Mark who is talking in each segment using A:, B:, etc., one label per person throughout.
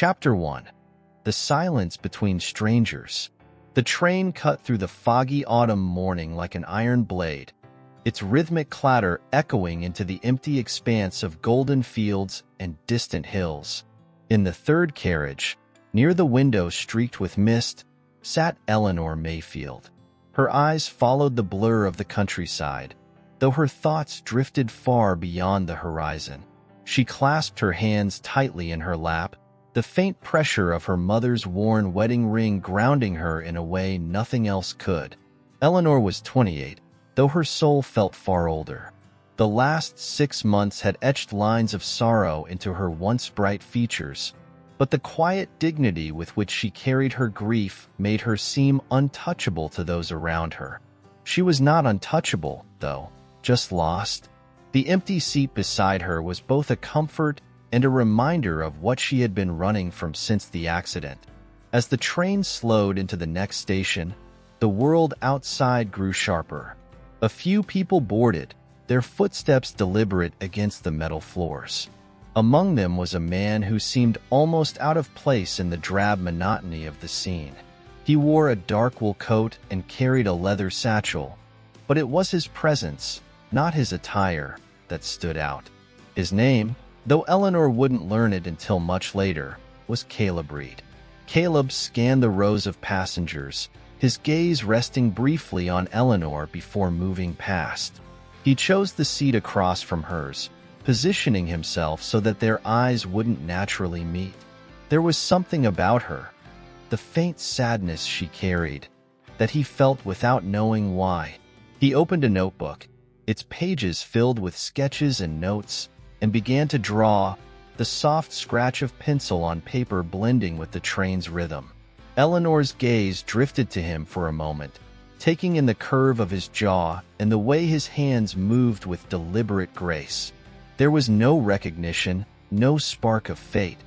A: Chapter 1. The Silence Between Strangers. The train cut through the foggy autumn morning like an iron blade, its rhythmic clatter echoing into the empty expanse of golden fields and distant hills. In the third carriage, near the window streaked with mist, sat Eleanor Mayfield. Her eyes followed the blur of the countryside, though her thoughts drifted far beyond the horizon. She clasped her hands tightly in her lap, the faint pressure of her mother's worn wedding ring grounding her in a way nothing else could. Eleanor was 28, though her soul felt far older. The last 6 months had etched lines of sorrow into her once bright features, but the quiet dignity with which she carried her grief made her seem untouchable to those around her. She was not untouchable, though, just lost. The empty seat beside her was both a comfort and a reminder of what she had been running from since the accident. As the train slowed into the next station, the world outside grew sharper. A few people boarded, their footsteps deliberate against the metal floors. Among them was a man who seemed almost out of place in the drab monotony of the scene. He wore a dark wool coat and carried a leather satchel, but it was his presence, not his attire, that stood out. His name, though Eleanor wouldn't learn it until much later, was Caleb Reed. Caleb scanned the rows of passengers, his gaze resting briefly on Eleanor before moving past. He chose the seat across from hers, positioning himself so that their eyes wouldn't naturally meet. There was something about her, the faint sadness she carried, that he felt without knowing why. He opened a notebook, its pages filled with sketches and notes, and began to draw, the soft scratch of pencil on paper blending with the train's rhythm. Eleanor's gaze drifted to him for a moment, taking in the curve of his jaw and the way his hands moved with deliberate grace. There was no recognition, no spark of fate,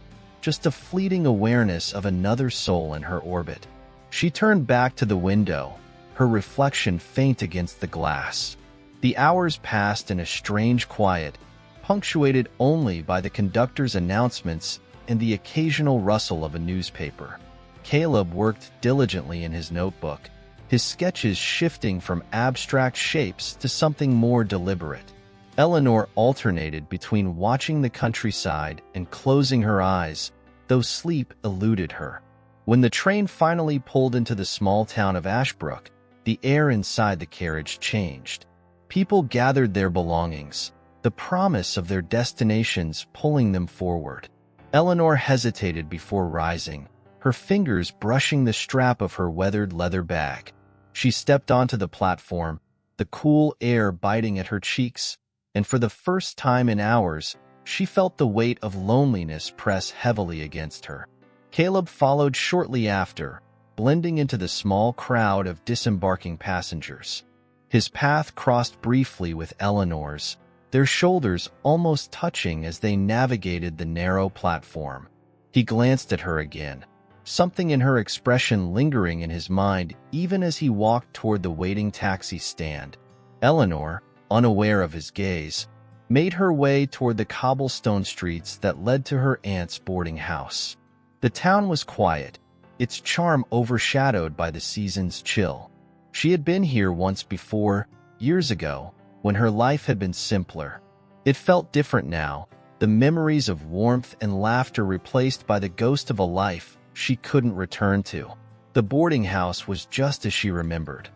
A: just a fleeting awareness of another soul in her orbit. She turned back to the window, her reflection faint against the glass. The hours passed in a strange quiet, punctuated only by the conductor's announcements and the occasional rustle of a newspaper. Caleb worked diligently in his notebook, his sketches shifting from abstract shapes to something more deliberate. Eleanor alternated between watching the countryside and closing her eyes, though sleep eluded her. When the train finally pulled into the small town of Ashbrook, the air inside the carriage changed. People gathered their belongings, the promise of their destinations pulling them forward. Eleanor hesitated before rising, her fingers brushing the strap of her weathered leather bag. She stepped onto the platform, the cool air biting at her cheeks, and for the first time in hours, she felt the weight of loneliness press heavily against her. Caleb followed shortly after, blending into the small crowd of disembarking passengers. His path crossed briefly with Eleanor's, their shoulders almost touching as they navigated the narrow platform. He glanced at her again, something in her expression lingering in his mind even as he walked toward the waiting taxi stand. Eleanor, unaware of his gaze, made her way toward the cobblestone streets that led to her aunt's boarding house. The town was quiet, its charm overshadowed by the season's chill. She had been here once before, years ago, when her life had been simpler. It felt different now, the memories of warmth and laughter replaced by the ghost of a life she couldn't return to. The boarding house was just as she remembered.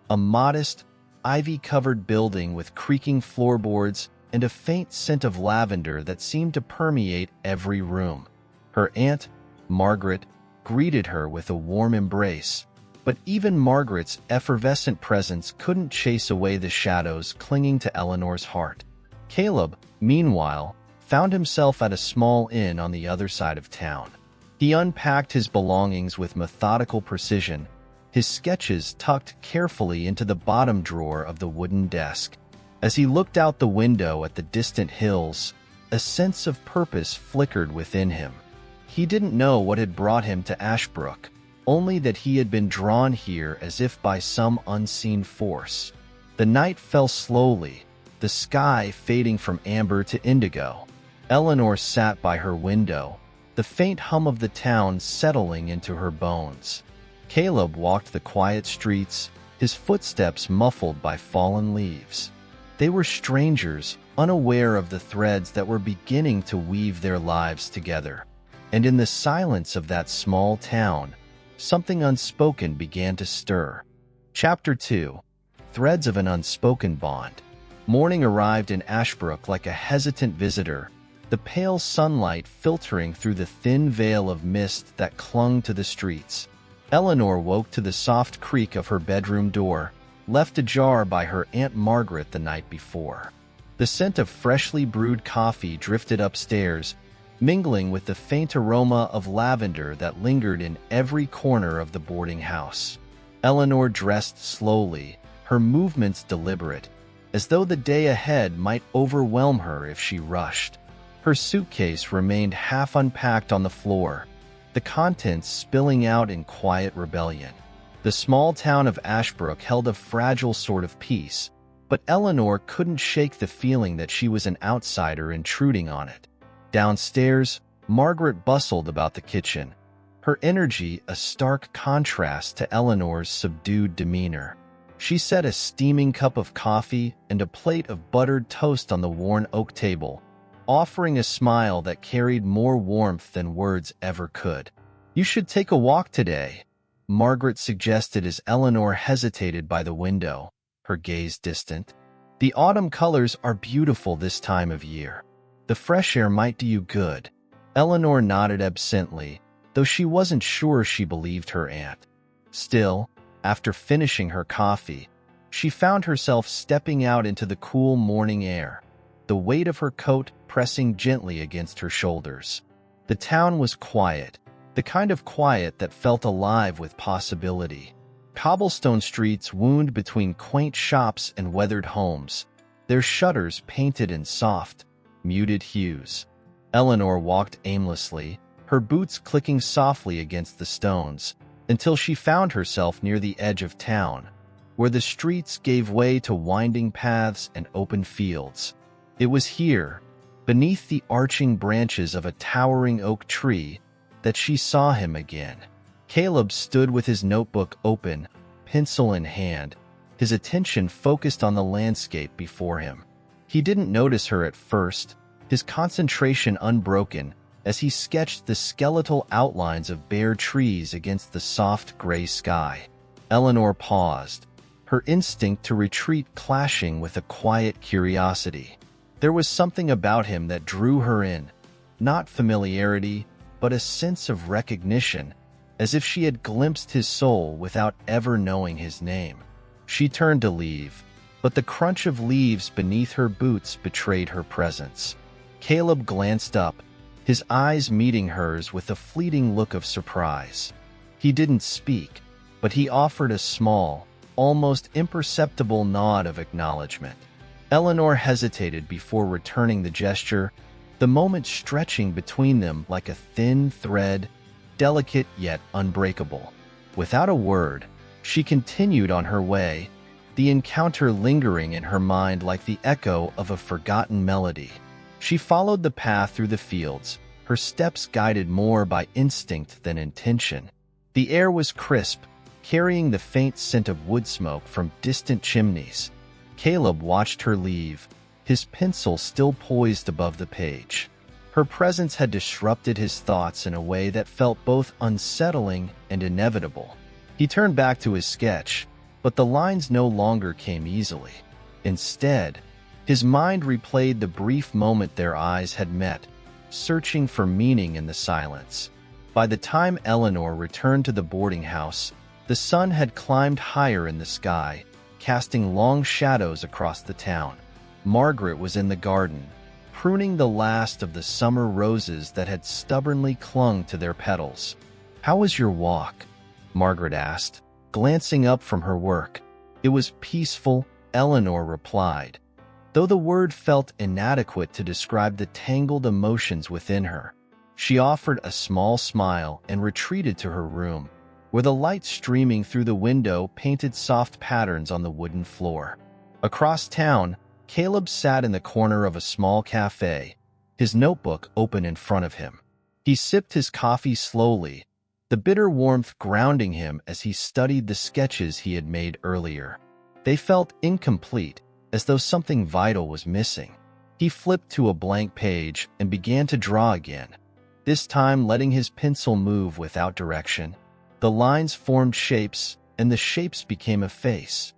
A: A modest, ivy-covered building with creaking floorboards and a faint scent of lavender that seemed to permeate every room. Her aunt, Margaret, greeted her with a warm embrace, but even Margaret's effervescent presence couldn't chase away the shadows clinging to Eleanor's heart. Caleb, meanwhile, found himself at a small inn on the other side of town. He unpacked his belongings with methodical precision, his sketches tucked carefully into the bottom drawer of the wooden desk. As he looked out the window at the distant hills, a sense of purpose flickered within him. He didn't know what had brought him to Ashbrook, only that he had been drawn here as if by some unseen force. The night fell slowly, the sky fading from amber to indigo. Eleanor sat by her window, the faint hum of the town settling into her bones. Caleb walked the quiet streets, his footsteps muffled by fallen leaves. They were strangers, unaware of the threads that were beginning to weave their lives together. And in the silence of that small town, something unspoken began to stir. Chapter 2. Threads of an Unspoken Bond. Morning arrived in Ashbrook like a hesitant visitor, the pale sunlight filtering through the thin veil of mist that clung to the streets. Eleanor woke to the soft creak of her bedroom door, left ajar by her Aunt Margaret the night before. The scent of freshly brewed coffee drifted upstairs, mingling with the faint aroma of lavender that lingered in every corner of the boarding house. Eleanor dressed slowly, her movements deliberate, as though the day ahead might overwhelm her if she rushed. Her suitcase remained half unpacked on the floor, the contents spilling out in quiet rebellion. The small town of Ashbrook held a fragile sort of peace, but Eleanor couldn't shake the feeling that she was an outsider intruding on it. Downstairs, Margaret bustled about the kitchen, her energy a stark contrast to Eleanor's subdued demeanor. She set a steaming cup of coffee and a plate of buttered toast on the worn oak table, offering a smile that carried more warmth than words ever could. "You should take a walk today," Margaret suggested as Eleanor hesitated by the window, her gaze distant. "The autumn colors are beautiful this time of year. The fresh air might do you good." Eleanor nodded absently, though she wasn't sure she believed her aunt. Still, after finishing her coffee, she found herself stepping out into the cool morning air, the weight of her coat pressing gently against her shoulders. The town was quiet, the kind of quiet that felt alive with possibility. Cobblestone streets wound between quaint shops and weathered homes, their shutters painted in soft, muted hues. Eleanor walked aimlessly, her boots clicking softly against the stones, until she found herself near the edge of town, where the streets gave way to winding paths and open fields. It was here, beneath the arching branches of a towering oak tree, that she saw him again. Caleb stood with his notebook open, pencil in hand, his attention focused on the landscape before him. He didn't notice her at first, his concentration unbroken, as he sketched the skeletal outlines of bare trees against the soft gray sky. Eleanor paused, her instinct to retreat clashing with a quiet curiosity. There was something about him that drew her in, not familiarity, but a sense of recognition, as if she had glimpsed his soul without ever knowing his name. She turned to leave, but the crunch of leaves beneath her boots betrayed her presence. Caleb glanced up, his eyes meeting hers with a fleeting look of surprise. He didn't speak, but he offered a small, almost imperceptible nod of acknowledgement. Eleanor hesitated before returning the gesture, the moment stretching between them like a thin thread, delicate yet unbreakable. Without a word, she continued on her way, the encounter lingering in her mind like the echo of a forgotten melody. She followed the path through the fields, her steps guided more by instinct than intention. The air was crisp, carrying the faint scent of wood smoke from distant chimneys. Caleb watched her leave, his pencil still poised above the page. Her presence had disrupted his thoughts in a way that felt both unsettling and inevitable. He turned back to his sketch, but the lines no longer came easily. Instead, his mind replayed the brief moment their eyes had met, searching for meaning in the silence. By the time Eleanor returned to the boarding house, the sun had climbed higher in the sky, casting long shadows across the town. Margaret was in the garden, pruning the last of the summer roses that had stubbornly clung to their petals. "How was your walk?" Margaret asked, glancing up from her work. "It was peaceful," Eleanor replied, though the word felt inadequate to describe the tangled emotions within her. She offered a small smile and retreated to her room, where the light streaming through the window painted soft patterns on the wooden floor. Across town, Caleb sat in the corner of a small cafe, his notebook open in front of him. He sipped his coffee slowly, the bitter warmth grounding him as he studied the sketches he had made earlier. They felt incomplete, as though something vital was missing. He flipped to a blank page and began to draw again, this time letting his pencil move without direction. The lines formed shapes, and the shapes became a face.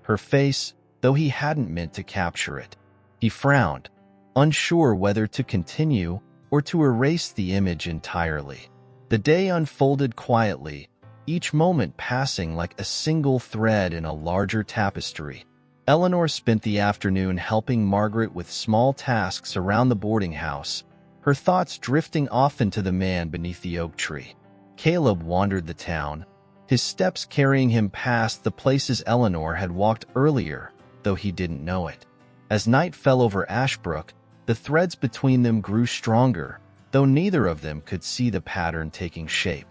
A: Her face, though he hadn't meant to capture it. He frowned, unsure whether to continue or to erase the image entirely. The day unfolded quietly, each moment passing like a single thread in a larger tapestry. Eleanor spent the afternoon helping Margaret with small tasks around the boarding house, her thoughts drifting often to the man beneath the oak tree. Caleb wandered the town, his steps carrying him past the places Eleanor had walked earlier, though he didn't know it. As night fell over Ashbrook, the threads between them grew stronger, though neither of them could see the pattern taking shape.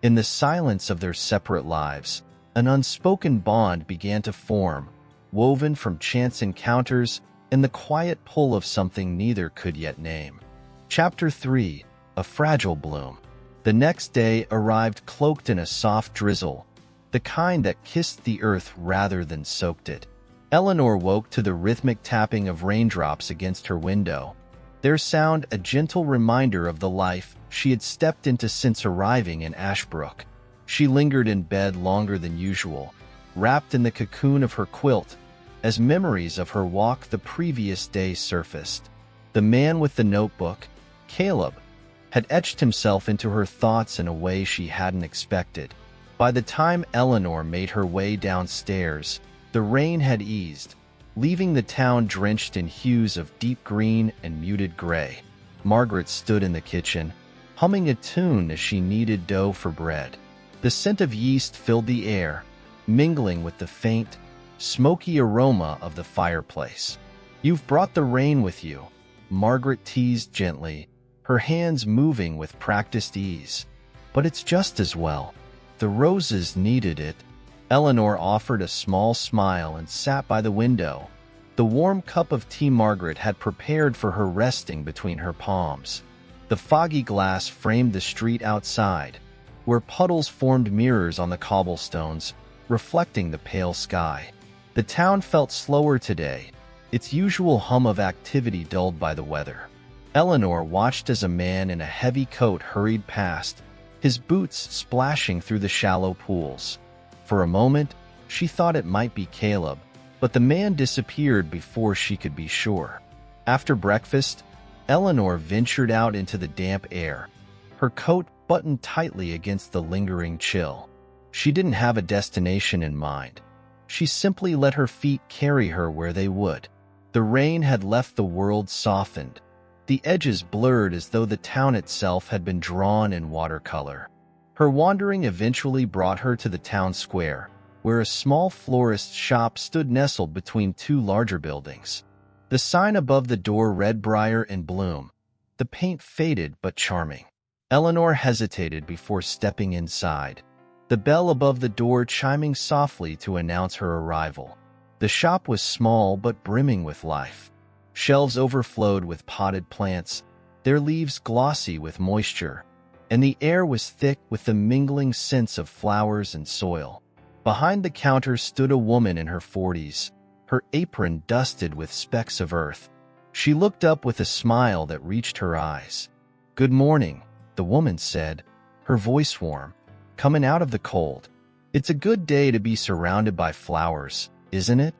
A: In the silence of their separate lives, an unspoken bond began to form, woven from chance encounters and the quiet pull of something neither could yet name. Chapter 3: A Fragile Bloom. The next day arrived cloaked in a soft drizzle, the kind that kissed the earth rather than soaked it. Eleanor woke to the rhythmic tapping of raindrops against her window, their sound a gentle reminder of the life she had stepped into since arriving in Ashbrook. She lingered in bed longer than usual, wrapped in the cocoon of her quilt, as memories of her walk the previous day surfaced. The man with the notebook, Caleb, had etched himself into her thoughts in a way she hadn't expected. By the time Eleanor made her way downstairs, the rain had eased, leaving the town drenched in hues of deep green and muted gray. Margaret stood in the kitchen, humming a tune as she kneaded dough for bread. The scent of yeast filled the air, mingling with the faint, smoky aroma of the fireplace. "You've brought the rain with you," Margaret teased gently, her hands moving with practiced ease. "But it's just as well. The roses needed it." Eleanor offered a small smile and sat by the window, the warm cup of tea Margaret had prepared for her resting between her palms. The foggy glass framed the street outside, where puddles formed mirrors on the cobblestones, reflecting the pale sky. The town felt slower today, its usual hum of activity dulled by the weather. Eleanor watched as a man in a heavy coat hurried past, his boots splashing through the shallow pools. For a moment, she thought it might be Caleb, but the man disappeared before she could be sure. After breakfast, Eleanor ventured out into the damp air, her coat buttoned tightly against the lingering chill. She didn't have a destination in mind. She simply let her feet carry her where they would. The rain had left the world softened, the edges blurred as though the town itself had been drawn in watercolor. Her wandering eventually brought her to the town square, where a small florist's shop stood nestled between two larger buildings. The sign above the door read "Briar in Bloom," the paint faded but charming. Eleanor hesitated before stepping inside, the bell above the door chiming softly to announce her arrival. The shop was small but brimming with life. Shelves overflowed with potted plants, their leaves glossy with moisture, and the air was thick with the mingling scents of flowers and soil. Behind the counter stood a woman in her 40s, her apron dusted with specks of earth. She looked up with a smile that reached her eyes. "Good morning," the woman said, her voice warm, coming out of the cold. "It's a good day to be surrounded by flowers, isn't it?"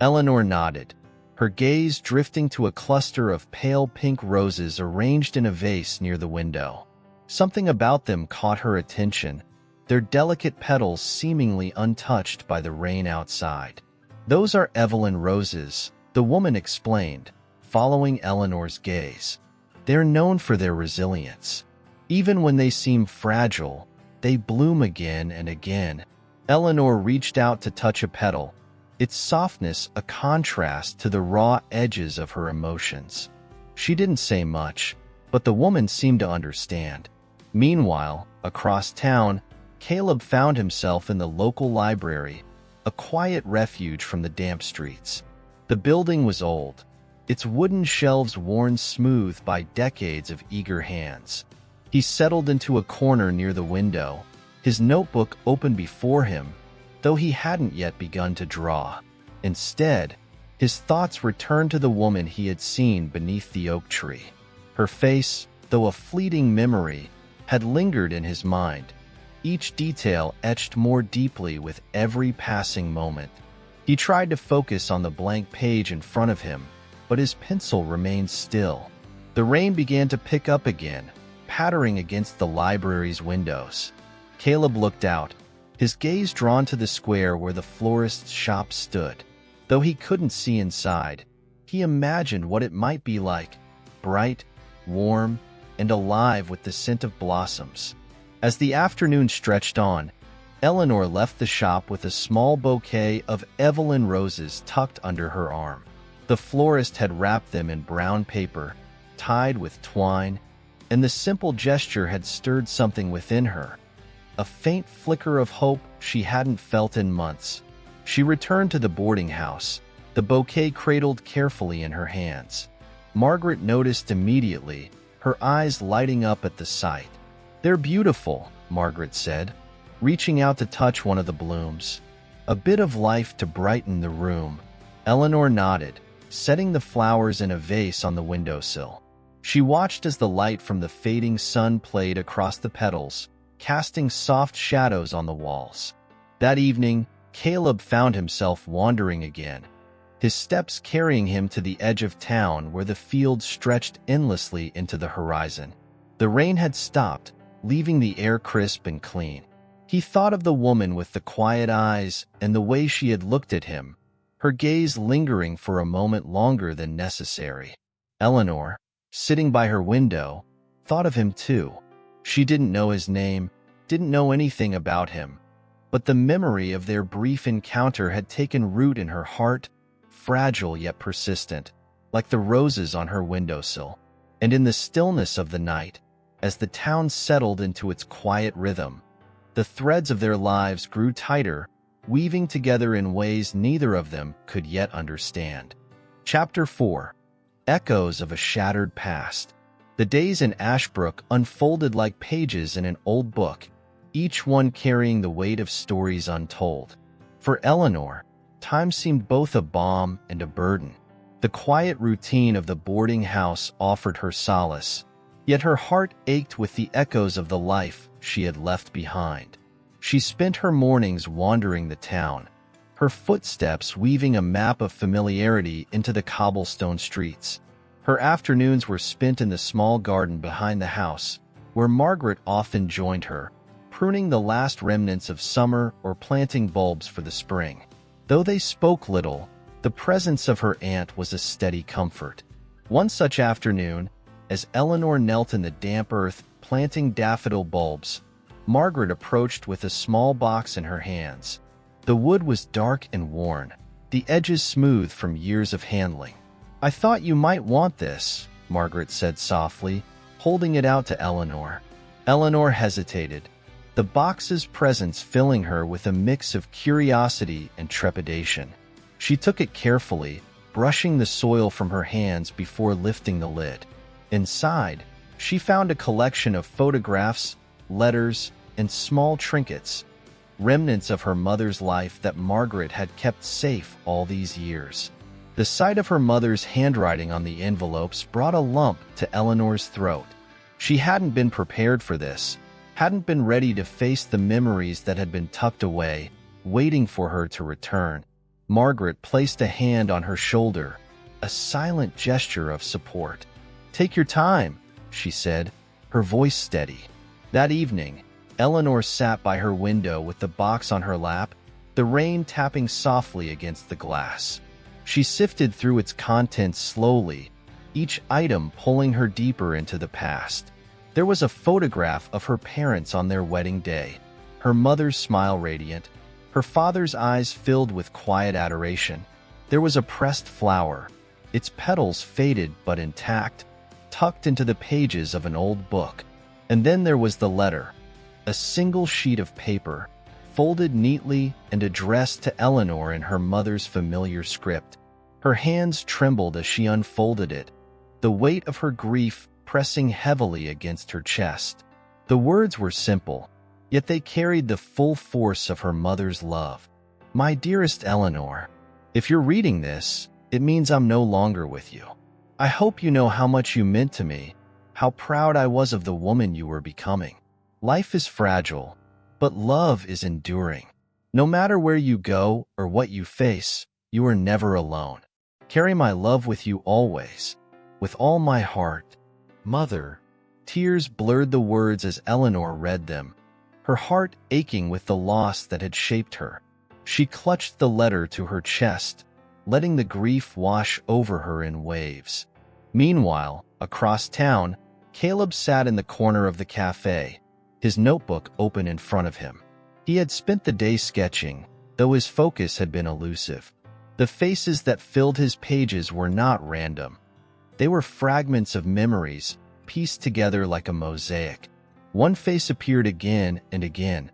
A: Eleanor nodded, her gaze drifting to a cluster of pale pink roses arranged in a vase near the window. Something about them caught her attention, their delicate petals seemingly untouched by the rain outside. "Those are Evelyn roses," the woman explained, following Eleanor's gaze. "They're known for their resilience. Even when they seem fragile, they bloom again and again." Eleanor reached out to touch a petal, its softness a contrast to the raw edges of her emotions. She didn't say much, but the woman seemed to understand. Meanwhile, across town, Caleb found himself in the local library, a quiet refuge from the damp streets. The building was old, its wooden shelves worn smooth by decades of eager hands. He settled into a corner near the window, his notebook open before him, though he hadn't yet begun to draw. Instead, his thoughts returned to the woman he had seen beneath the oak tree. Her face, though a fleeting memory, had lingered in his mind, each detail etched more deeply with every passing moment. He tried to focus on the blank page in front of him, but his pencil remained still. The rain began to pick up again, pattering against the library's windows. Caleb looked out, his gaze drawn to the square where the florist's shop stood. Though he couldn't see inside, he imagined what it might be like, bright, warm, and alive with the scent of blossoms. As the afternoon stretched on, Eleanor left the shop with a small bouquet of Evelyn roses tucked under her arm. The florist had wrapped them in brown paper, tied with twine, and the simple gesture had stirred something within her, a faint flicker of hope she hadn't felt in months. She returned to the boarding house, the bouquet cradled carefully in her hands. Margaret noticed immediately, her eyes lighting up at the sight. "They're beautiful," Margaret said, reaching out to touch one of the blooms. A bit of life to brighten the room. Eleanor nodded, setting the flowers in a vase on the windowsill. She watched as the light from the fading sun played across the petals, casting soft shadows on the walls. That evening, Caleb found himself wandering again, his steps carrying him to the edge of town where the fields stretched endlessly into the horizon. The rain had stopped, leaving the air crisp and clean. He thought of the woman with the quiet eyes and the way she had looked at him, her gaze lingering for a moment longer than necessary. Eleanor, sitting by her window, thought of him too. She didn't know his name, didn't know anything about him, but the memory of their brief encounter had taken root in her heart, fragile yet persistent, like the roses on her windowsill. And in the stillness of the night, as the town settled into its quiet rhythm, the threads of their lives grew tighter, weaving together in ways neither of them could yet understand. Chapter 4. Echoes of a Shattered Past. The days in Ashbrook unfolded like pages in an old book, each one carrying the weight of stories untold. For Eleanor, time seemed both a balm and a burden. The quiet routine of the boarding house offered her solace, yet her heart ached with the echoes of the life she had left behind. She spent her mornings wandering the town, her footsteps weaving a map of familiarity into the cobblestone streets. Her afternoons were spent in the small garden behind the house, where Margaret often joined her, pruning the last remnants of summer or planting bulbs for the spring. Though they spoke little, the presence of her aunt was a steady comfort. One such afternoon, as Eleanor knelt in the damp earth planting daffodil bulbs, Margaret approached with a small box in her hands. The wood was dark and worn, the edges smooth from years of handling. "I thought you might want this," Margaret said softly, holding it out to Eleanor. Eleanor hesitated, the box's presence filling her with a mix of curiosity and trepidation. She took it carefully, brushing the soil from her hands before lifting the lid. Inside, she found a collection of photographs, letters, and small trinkets, remnants of her mother's life that Margaret had kept safe all these years. The sight of her mother's handwriting on the envelopes brought a lump to Eleanor's throat. She hadn't been prepared for this, hadn't been ready to face the memories that had been tucked away, waiting for her to return. Margaret placed a hand on her shoulder, a silent gesture of support. "Take your time," she said, her voice steady. That evening, Eleanor sat by her window with the box on her lap, the rain tapping softly against the glass. She sifted through its contents slowly, each item pulling her deeper into the past. There was a photograph of her parents on their wedding day, her mother's smile radiant, her father's eyes filled with quiet adoration. There was a pressed flower, its petals faded but intact, tucked into the pages of an old book. And then there was the letter, a single sheet of paper, folded neatly and addressed to Eleanor in her mother's familiar script. Her hands trembled as she unfolded it, the weight of her grief pressing heavily against her chest. The words were simple, yet they carried the full force of her mother's love. My dearest Eleanor, if you're reading this, it means I'm no longer with you. I hope you know how much you meant to me, how proud I was of the woman you were becoming. Life is fragile, but love is enduring. No matter where you go or what you face, you are never alone. Carry my love with you always, with all my heart. Mother. Tears blurred the words as Eleanor read them, her heart aching with the loss that had shaped her. She clutched the letter to her chest, letting the grief wash over her in waves. Meanwhile, across town, Caleb sat in the corner of the cafe, his notebook open in front of him. He had spent the day sketching, though his focus had been elusive. The faces that filled his pages were not random. They were fragments of memories, pieced together like a mosaic. One face appeared again and again,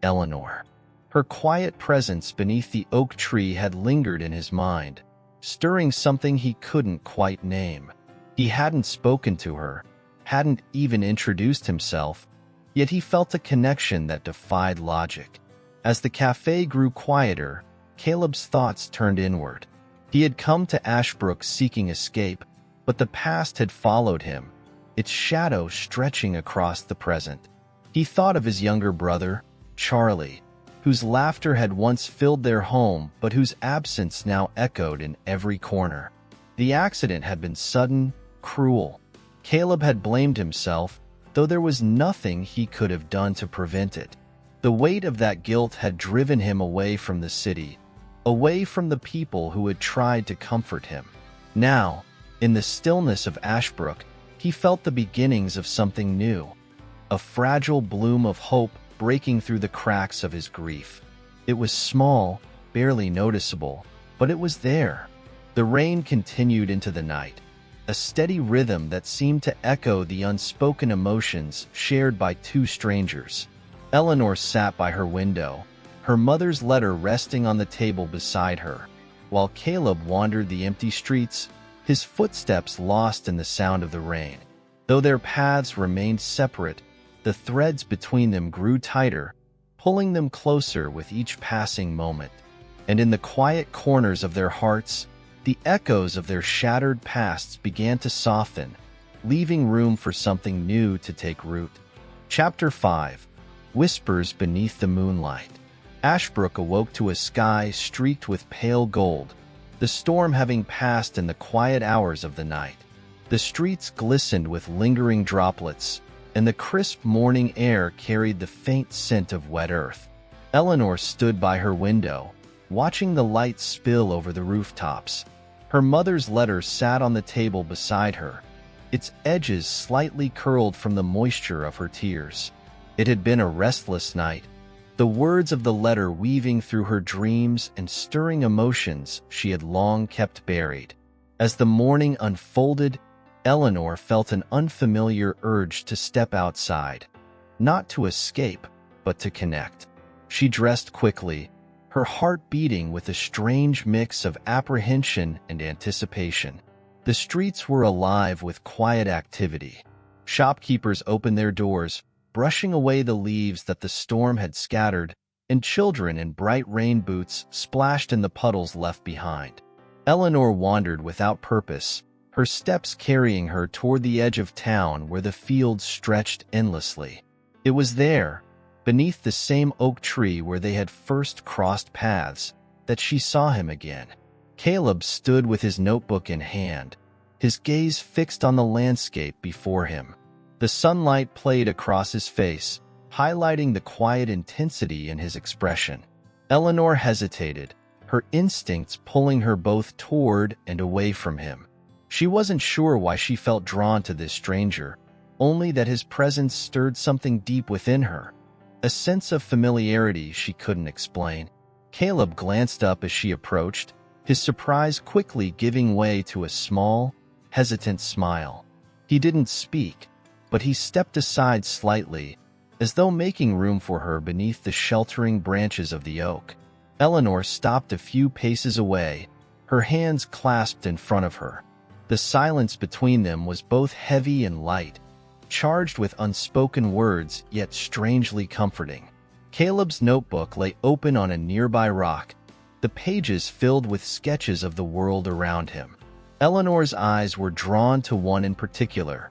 A: Eleanor. Her quiet presence beneath the oak tree had lingered in his mind, stirring something he couldn't quite name. He hadn't spoken to her, hadn't even introduced himself, yet he felt a connection that defied logic. As the cafe grew quieter, Caleb's thoughts turned inward. He had come to Ashbrook seeking escape, but the past had followed him, its shadow stretching across the present. He thought of his younger brother, Charlie, whose laughter had once filled their home but whose absence now echoed in every corner. The accident had been sudden, cruel. Caleb had blamed himself, though there was nothing he could have done to prevent it. The weight of that guilt had driven him away from the city, away from the people who had tried to comfort him. Now, in the stillness of Ashbrook, he felt the beginnings of something new, a fragile bloom of hope breaking through the cracks of his grief. It was small, barely noticeable, but it was there. The rain continued into the night, a steady rhythm that seemed to echo the unspoken emotions shared by two strangers. Eleanor sat by her window, her mother's letter resting on the table beside her, while Caleb wandered the empty streets, his footsteps lost in the sound of the rain. Though their paths remained separate, the threads between them grew tighter, pulling them closer with each passing moment. And in the quiet corners of their hearts, the echoes of their shattered pasts began to soften, leaving room for something new to take root. Chapter 5. Whispers Beneath the Moonlight. Ashbrook awoke to a sky streaked with pale gold, the storm having passed in the quiet hours of the night. The streets glistened with lingering droplets, and the crisp morning air carried the faint scent of wet earth. Eleanor stood by her window, watching the light spill over the rooftops. Her mother's letter sat on the table beside her, its edges slightly curled from the moisture of her tears. It had been a restless night, the words of the letter weaving through her dreams and stirring emotions she had long kept buried. As the morning unfolded, Eleanor felt an unfamiliar urge to step outside, not to escape, but to connect. She dressed quickly, her heart beating with a strange mix of apprehension and anticipation. The streets were alive with quiet activity. Shopkeepers opened their doors, brushing away the leaves that the storm had scattered, and children in bright rain boots splashed in the puddles left behind. Eleanor wandered without purpose, her steps carrying her toward the edge of town where the fields stretched endlessly. It was there, beneath the same oak tree where they had first crossed paths, that she saw him again. Caleb stood with his notebook in hand, his gaze fixed on the landscape before him. The sunlight played across his face, highlighting the quiet intensity in his expression. Eleanor hesitated, her instincts pulling her both toward and away from him. She wasn't sure why she felt drawn to this stranger, only that his presence stirred something deep within her, a sense of familiarity she couldn't explain. Caleb glanced up as she approached, his surprise quickly giving way to a small, hesitant smile. He didn't speak, but he stepped aside slightly, as though making room for her beneath the sheltering branches of the oak. Eleanor stopped a few paces away, her hands clasped in front of her. The silence between them was both heavy and light, charged with unspoken words yet strangely comforting. Caleb's notebook lay open on a nearby rock, the pages filled with sketches of the world around him. Eleanor's eyes were drawn to one in particular,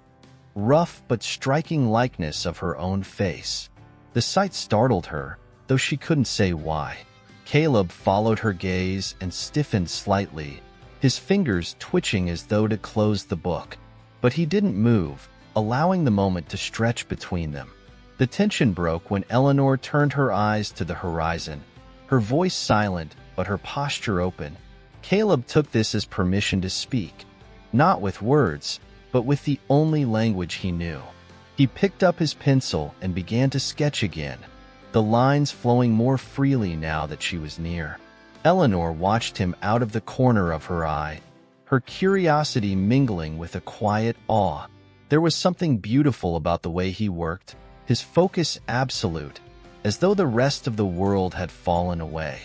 A: rough but striking likeness of her own face. The sight startled her, though she couldn't say why. Caleb followed her gaze and stiffened slightly, his fingers twitching as though to close the book. But he didn't move, allowing the moment to stretch between them. The tension broke when Eleanor turned her eyes to the horizon, her voice silent but her posture open. Caleb took this as permission to speak, not with words, but with the only language he knew. He picked up his pencil and began to sketch again, the lines flowing more freely now that she was near. Eleanor watched him out of the corner of her eye, her curiosity mingling with a quiet awe. There was something beautiful about the way he worked, his focus absolute, as though the rest of the world had fallen away.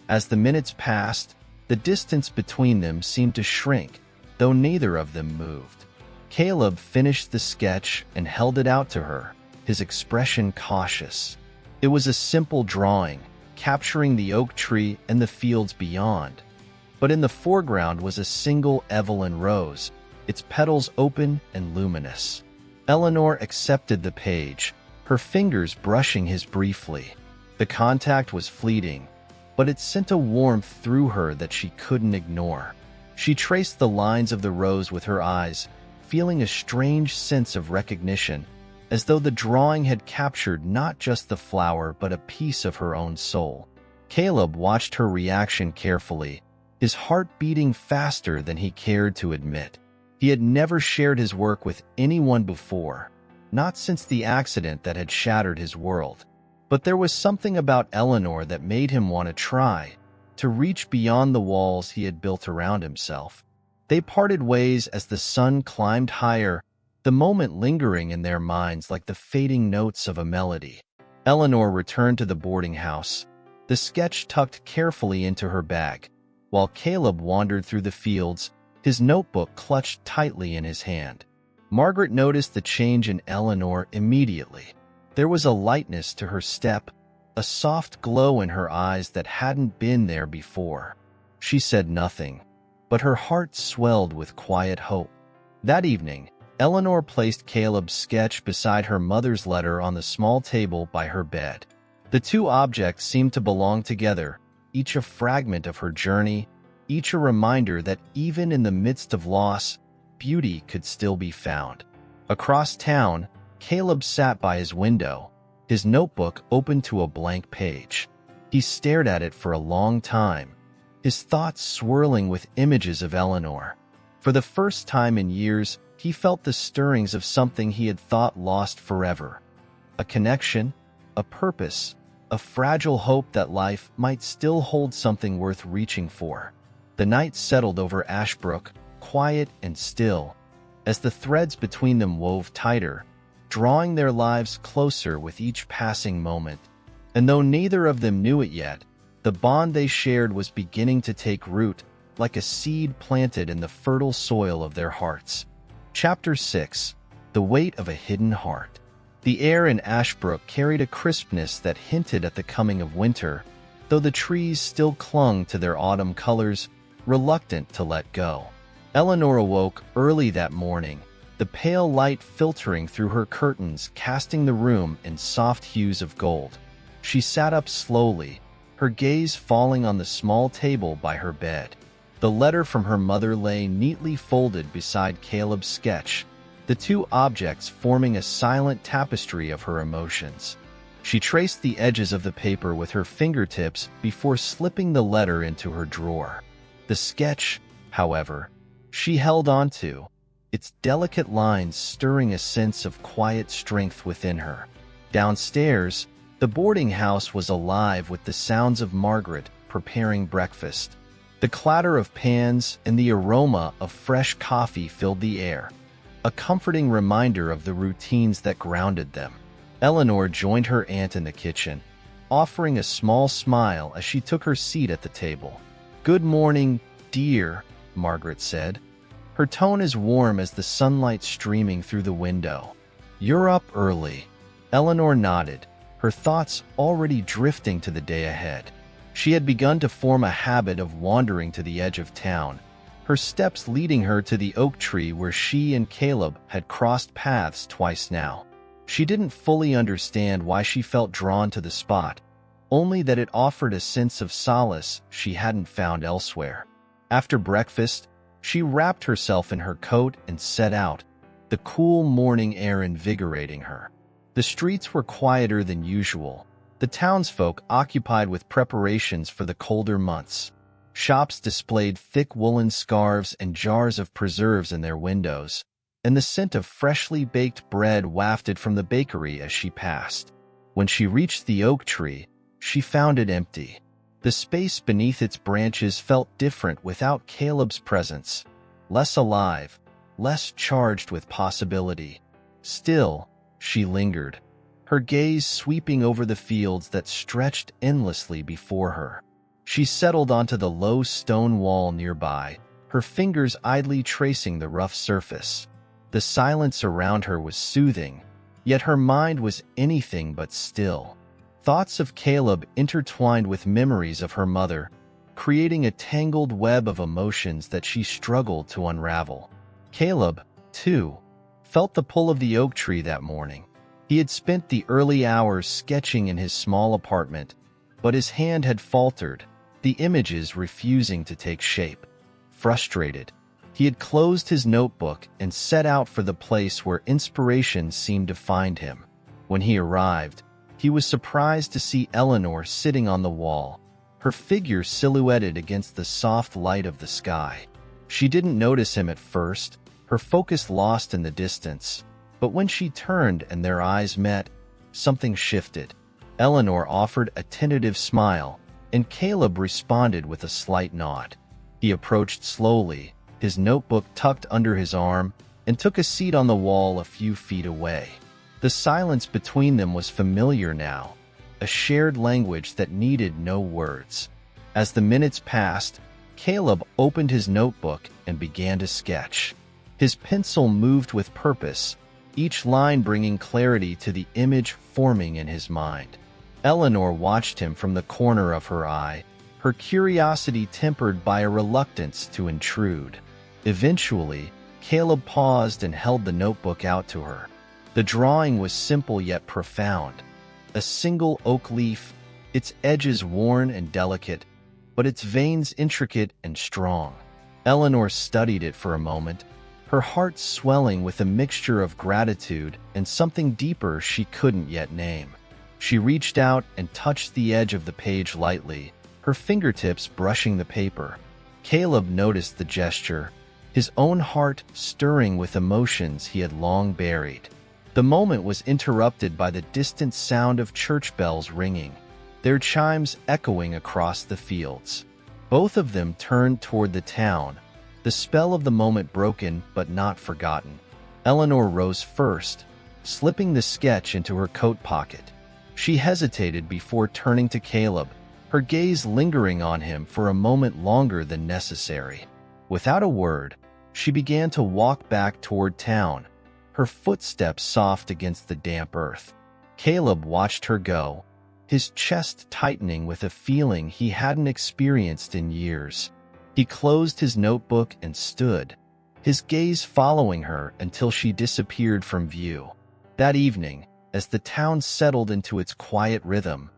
A: As the minutes passed, the distance between them seemed to shrink, though neither of them moved. Caleb finished the sketch and held it out to her, his expression cautious. It was a simple drawing, capturing the oak tree and the fields beyond. But in the foreground was a single Evelyn rose, its petals open and luminous. Eleanor accepted the page, her fingers brushing his briefly. The contact was fleeting, but it sent a warmth through her that she couldn't ignore. She traced the lines of the rose with her eyes, feeling a strange sense of recognition, as though the drawing had captured not just the flower but a piece of her own soul. Caleb watched her reaction carefully, his heart beating faster than he cared to admit. He had never shared his work with anyone before, not since the accident that had shattered his world. But there was something about Eleanor that made him want to try, to reach beyond the walls he had built around himself. They parted ways as the sun climbed higher, the moment lingering in their minds like the fading notes of a melody. Eleanor returned to the boarding house, the sketch tucked carefully into her bag, while Caleb wandered through the fields, his notebook clutched tightly in his hand. Margaret noticed the change in Eleanor immediately. There was a lightness to her step, a soft glow in her eyes that hadn't been there before. She said nothing, but her heart swelled with quiet hope. That evening, Eleanor placed Caleb's sketch beside her mother's letter on the small table by her bed. The two objects seemed to belong together, each a fragment of her journey, each a reminder that even in the midst of loss, beauty could still be found. Across town, Caleb sat by his window, his notebook open to a blank page. He stared at it for a long time, his thoughts swirling with images of Eleanor. For the first time in years, he felt the stirrings of something he had thought lost forever. A connection, a purpose, a fragile hope that life might still hold something worth reaching for. The night settled over Ashbrook, quiet and still, as the threads between them wove tighter, drawing their lives closer with each passing moment. And though neither of them knew it yet, the bond they shared was beginning to take root, like a seed planted in the fertile soil of their hearts. Chapter 6. The Weight of a Hidden Heart. The air in Ashbrook carried a crispness that hinted at the coming of winter, though the trees still clung to their autumn colors, reluctant to let go. Eleanor awoke early that morning, the pale light filtering through her curtains, casting the room in soft hues of gold. She sat up slowly, her gaze falling on the small table by her bed. The letter from her mother lay neatly folded beside Caleb's sketch, the two objects forming a silent tapestry of her emotions. She traced the edges of the paper with her fingertips before slipping the letter into her drawer. The sketch, however, she held on to, its delicate lines stirring a sense of quiet strength within her. Downstairs, the boarding house was alive with the sounds of Margaret preparing breakfast. The clatter of pans and the aroma of fresh coffee filled the air, a comforting reminder of the routines that grounded them. Eleanor joined her aunt in the kitchen, offering a small smile as she took her seat at the table. "Good morning, dear," Margaret said, her tone as warm as the sunlight streaming through the window. "You're up early." Eleanor nodded, her thoughts already drifting to the day ahead. She had begun to form a habit of wandering to the edge of town, her steps leading her to the oak tree where she and Caleb had crossed paths twice now. She didn't fully understand why she felt drawn to the spot, only that it offered a sense of solace she hadn't found elsewhere. After breakfast, she wrapped herself in her coat and set out, the cool morning air invigorating her. The streets were quieter than usual, the townsfolk occupied with preparations for the colder months. Shops displayed thick woolen scarves and jars of preserves in their windows, and the scent of freshly baked bread wafted from the bakery as she passed. When she reached the oak tree, she found it empty. The space beneath its branches felt different without Caleb's presence, less alive, less charged with possibility. Still, she lingered, her gaze sweeping over the fields that stretched endlessly before her. She settled onto the low stone wall nearby, her fingers idly tracing the rough surface. The silence around her was soothing, yet her mind was anything but still. Thoughts of Caleb intertwined with memories of her mother, creating a tangled web of emotions that she struggled to unravel. Caleb, too, felt the pull of the oak tree that morning. He had spent the early hours sketching in his small apartment, but his hand had faltered, the images refusing to take shape. Frustrated, he had closed his notebook and set out for the place where inspiration seemed to find him. When he arrived, he was surprised to see Eleanor sitting on the wall, her figure silhouetted against the soft light of the sky. She didn't notice him at first, her focus lost in the distance, but when she turned and their eyes met, something shifted. Eleanor offered a tentative smile, and Caleb responded with a slight nod. He approached slowly, his notebook tucked under his arm, and took a seat on the wall a few feet away. The silence between them was familiar now, a shared language that needed no words. As the minutes passed, Caleb opened his notebook and began to sketch. His pencil moved with purpose, each line bringing clarity to the image forming in his mind. Eleanor watched him from the corner of her eye, her curiosity tempered by a reluctance to intrude. Eventually, Caleb paused and held the notebook out to her. The drawing was simple yet profound. A single oak leaf, its edges worn and delicate, but its veins intricate and strong. Eleanor studied it for a moment, her heart swelling with a mixture of gratitude and something deeper she couldn't yet name. She reached out and touched the edge of the page lightly, her fingertips brushing the paper. Caleb noticed the gesture, his own heart stirring with emotions he had long buried. The moment was interrupted by the distant sound of church bells ringing, their chimes echoing across the fields. Both of them turned toward the town, the spell of the moment broken but not forgotten. Eleanor rose first, slipping the sketch into her coat pocket. She hesitated before turning to Caleb, her gaze lingering on him for a moment longer than necessary. Without a word, she began to walk back toward town, her footsteps soft against the damp earth. Caleb watched her go, his chest tightening with a feeling he hadn't experienced in years. He closed his notebook and stood, his gaze following her until she disappeared from view. That evening, as the town settled into its quiet rhythm,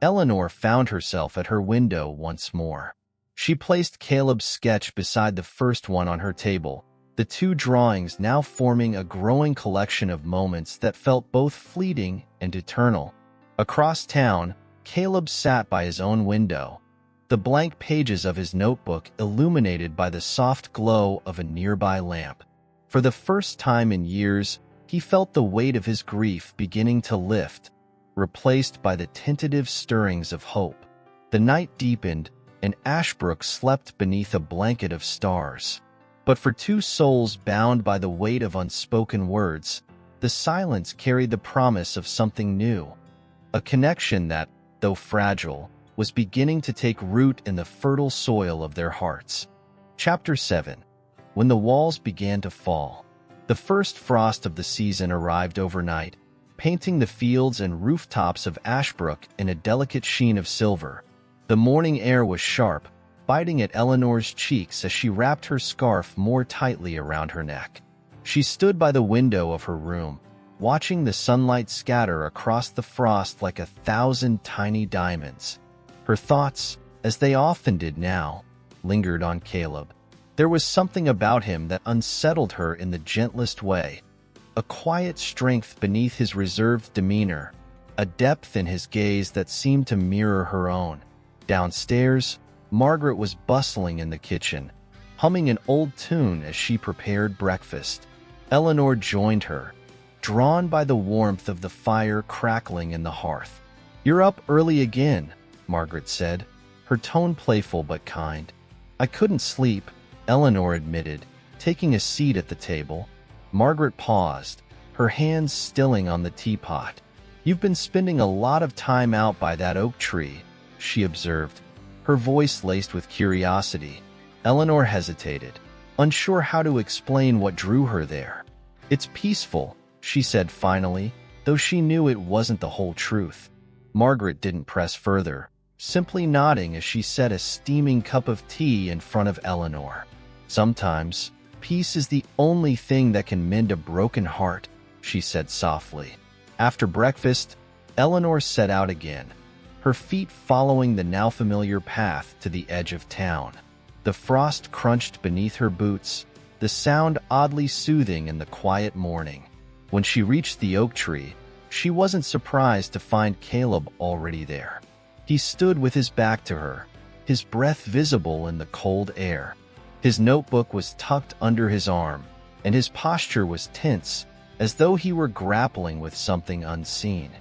A: Eleanor found herself at her window once more. She placed Caleb's sketch beside the first one on her table, the two drawings now forming a growing collection of moments that felt both fleeting and eternal. Across town, Caleb sat by his own window, the blank pages of his notebook illuminated by the soft glow of a nearby lamp. For the first time in years, he felt the weight of his grief beginning to lift, replaced by the tentative stirrings of hope. The night deepened, and Ashbrook slept beneath a blanket of stars. But for two souls bound by the weight of unspoken words, the silence carried the promise of something new, a connection that, though fragile, was beginning to take root in the fertile soil of their hearts. Chapter 7. when the walls began to fall. The first frost of the season arrived overnight, painting the fields and rooftops of Ashbrook in a delicate sheen of silver. The morning air was sharp, biting at Eleanor's cheeks as she wrapped her scarf more tightly around her neck. She stood by the window of her room, watching the sunlight scatter across the frost like 1,000 tiny diamonds. Her thoughts, as they often did now, lingered on Caleb. There was something about him that unsettled her in the gentlest way, a quiet strength beneath his reserved demeanor, a depth in his gaze that seemed to mirror her own. Downstairs, Margaret was bustling in the kitchen, humming an old tune as she prepared breakfast. Eleanor joined her, drawn by the warmth of the fire crackling in the hearth. "You're up early again," Margaret said, her tone playful but kind. "I couldn't sleep," Eleanor admitted, taking a seat at the table. Margaret paused, her hands stilling on the teapot. "You've been spending a lot of time out by that oak tree," she observed, her voice laced with curiosity. Eleanor hesitated, unsure how to explain what drew her there. "It's peaceful," she said finally, though she knew it wasn't the whole truth. Margaret didn't press further, simply nodding as she set a steaming cup of tea in front of Eleanor. "Sometimes, peace is the only thing that can mend a broken heart," she said softly. After breakfast, Eleanor set out again, her feet following the now familiar path to the edge of town. The frost crunched beneath her boots, the sound oddly soothing in the quiet morning. When she reached the oak tree, she wasn't surprised to find Caleb already there. He stood with his back to her, his breath visible in the cold air. His notebook was tucked under his arm, and his posture was tense, as though he were grappling with something unseen.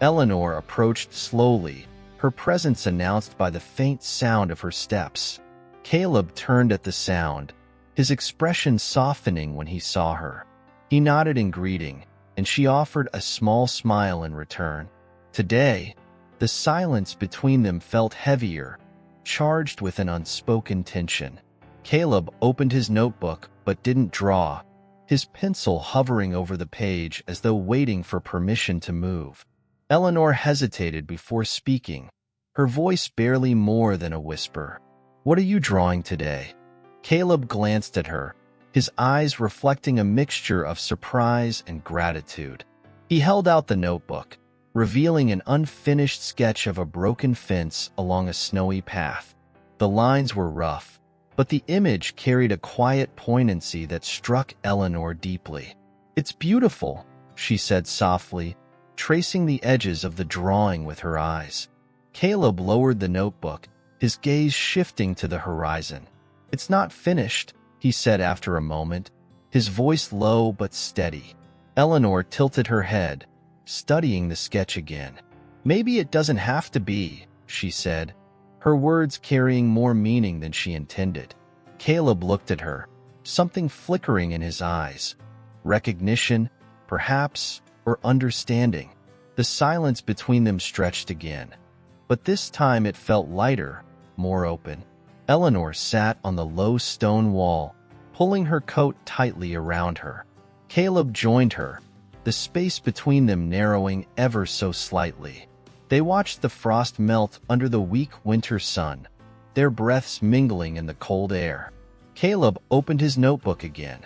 A: Eleanor approached slowly, her presence announced by the faint sound of her steps. Caleb turned at the sound, his expression softening when he saw her. He nodded in greeting, and she offered a small smile in return. Today, the silence between them felt heavier, charged with an unspoken tension. Caleb opened his notebook but didn't draw, his pencil hovering over the page as though waiting for permission to move. Eleanor hesitated before speaking, her voice barely more than a whisper. "What are you drawing today?" Caleb glanced at her, his eyes reflecting a mixture of surprise and gratitude. He held out the notebook, revealing an unfinished sketch of a broken fence along a snowy path. The lines were rough, but the image carried a quiet poignancy that struck Eleanor deeply. "It's beautiful," she said softly, tracing the edges of the drawing with her eyes. Caleb lowered the notebook, his gaze shifting to the horizon. "It's not finished," he said after a moment, his voice low but steady. Eleanor tilted her head, studying the sketch again. "Maybe it doesn't have to be," she said, her words carrying more meaning than she intended. Caleb looked at her, something flickering in his eyes. Recognition, perhaps, or understanding. The silence between them stretched again, but this time it felt lighter, more open. Eleanor sat on the low stone wall, pulling her coat tightly around her. Caleb joined her, the space between them narrowing ever so slightly. They watched the frost melt under the weak winter sun, their breaths mingling in the cold air. Caleb opened his notebook again,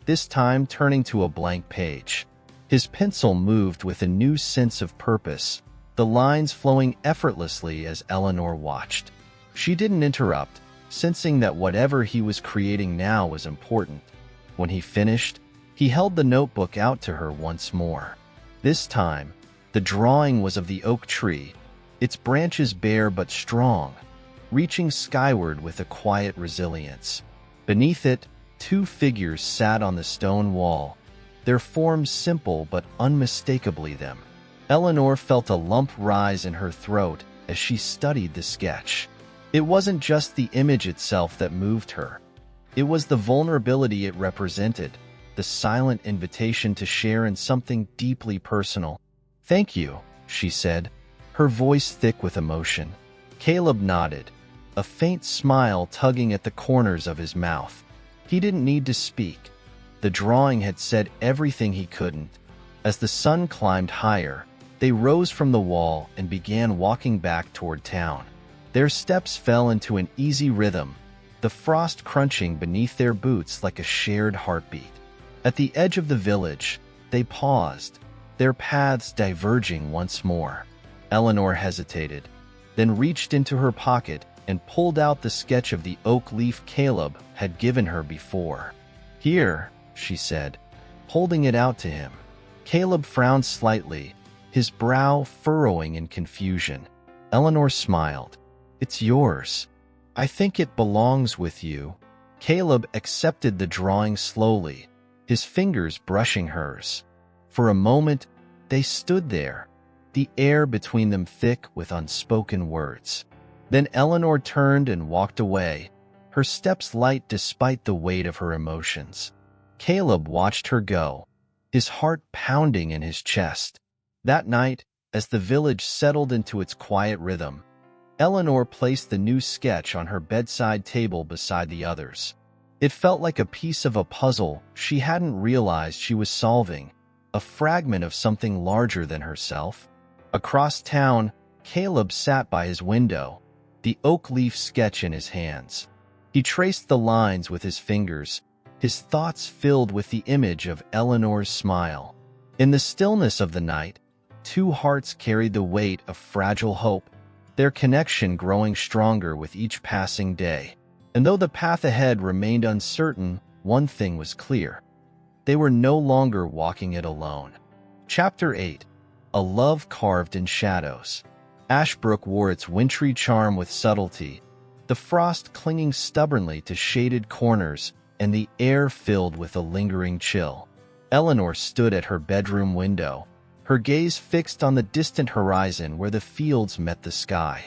A: this time turning to a blank page. His pencil moved with a new sense of purpose, the lines flowing effortlessly as Eleanor watched. She didn't interrupt, sensing that whatever he was creating now was important. When he finished, he held the notebook out to her once more. This time, the drawing was of the oak tree, its branches bare but strong, reaching skyward with a quiet resilience. Beneath it, two figures sat on the stone wall, their forms simple but unmistakably them. Eleanor felt a lump rise in her throat as she studied the sketch. It wasn't just the image itself that moved her. It was the vulnerability it represented, the silent invitation to share in something deeply personal. "Thank you," she said, her voice thick with emotion. Caleb nodded, a faint smile tugging at the corners of his mouth. He didn't need to speak. The drawing had said everything he couldn't. As the sun climbed higher, they rose from the wall and began walking back toward town. Their steps fell into an easy rhythm, the frost crunching beneath their boots like a shared heartbeat. At the edge of the village, they paused, their paths diverging once more. Eleanor hesitated, then reached into her pocket and pulled out the sketch of the oak leaf Caleb had given her before. "Here," she said, holding it out to him. Caleb frowned slightly, his brow furrowing in confusion. Eleanor smiled. "It's yours. I think it belongs with you." Caleb accepted the drawing slowly, his fingers brushing hers. For a moment, they stood there, the air between them thick with unspoken words. Then Eleanor turned and walked away, her steps light despite the weight of her emotions. Caleb watched her go, his heart pounding in his chest. That night, as the village settled into its quiet rhythm, Eleanor placed the new sketch on her bedside table beside the others. It felt like a piece of a puzzle she hadn't realized she was solving, a fragment of something larger than herself. Across town, Caleb sat by his window, the oak leaf sketch in his hands. He traced the lines with his fingers, his thoughts filled with the image of Eleanor's smile. In the stillness of the night, two hearts carried the weight of fragile hope, their connection growing stronger with each passing day. And though the path ahead remained uncertain, one thing was clear. They were no longer walking it alone. Chapter 8. A Love Carved in Shadows. Ashbrook wore its wintry charm with subtlety, the frost clinging stubbornly to shaded corners and the air filled with a lingering chill. Eleanor stood at her bedroom window, her gaze fixed on the distant horizon where the fields met the sky.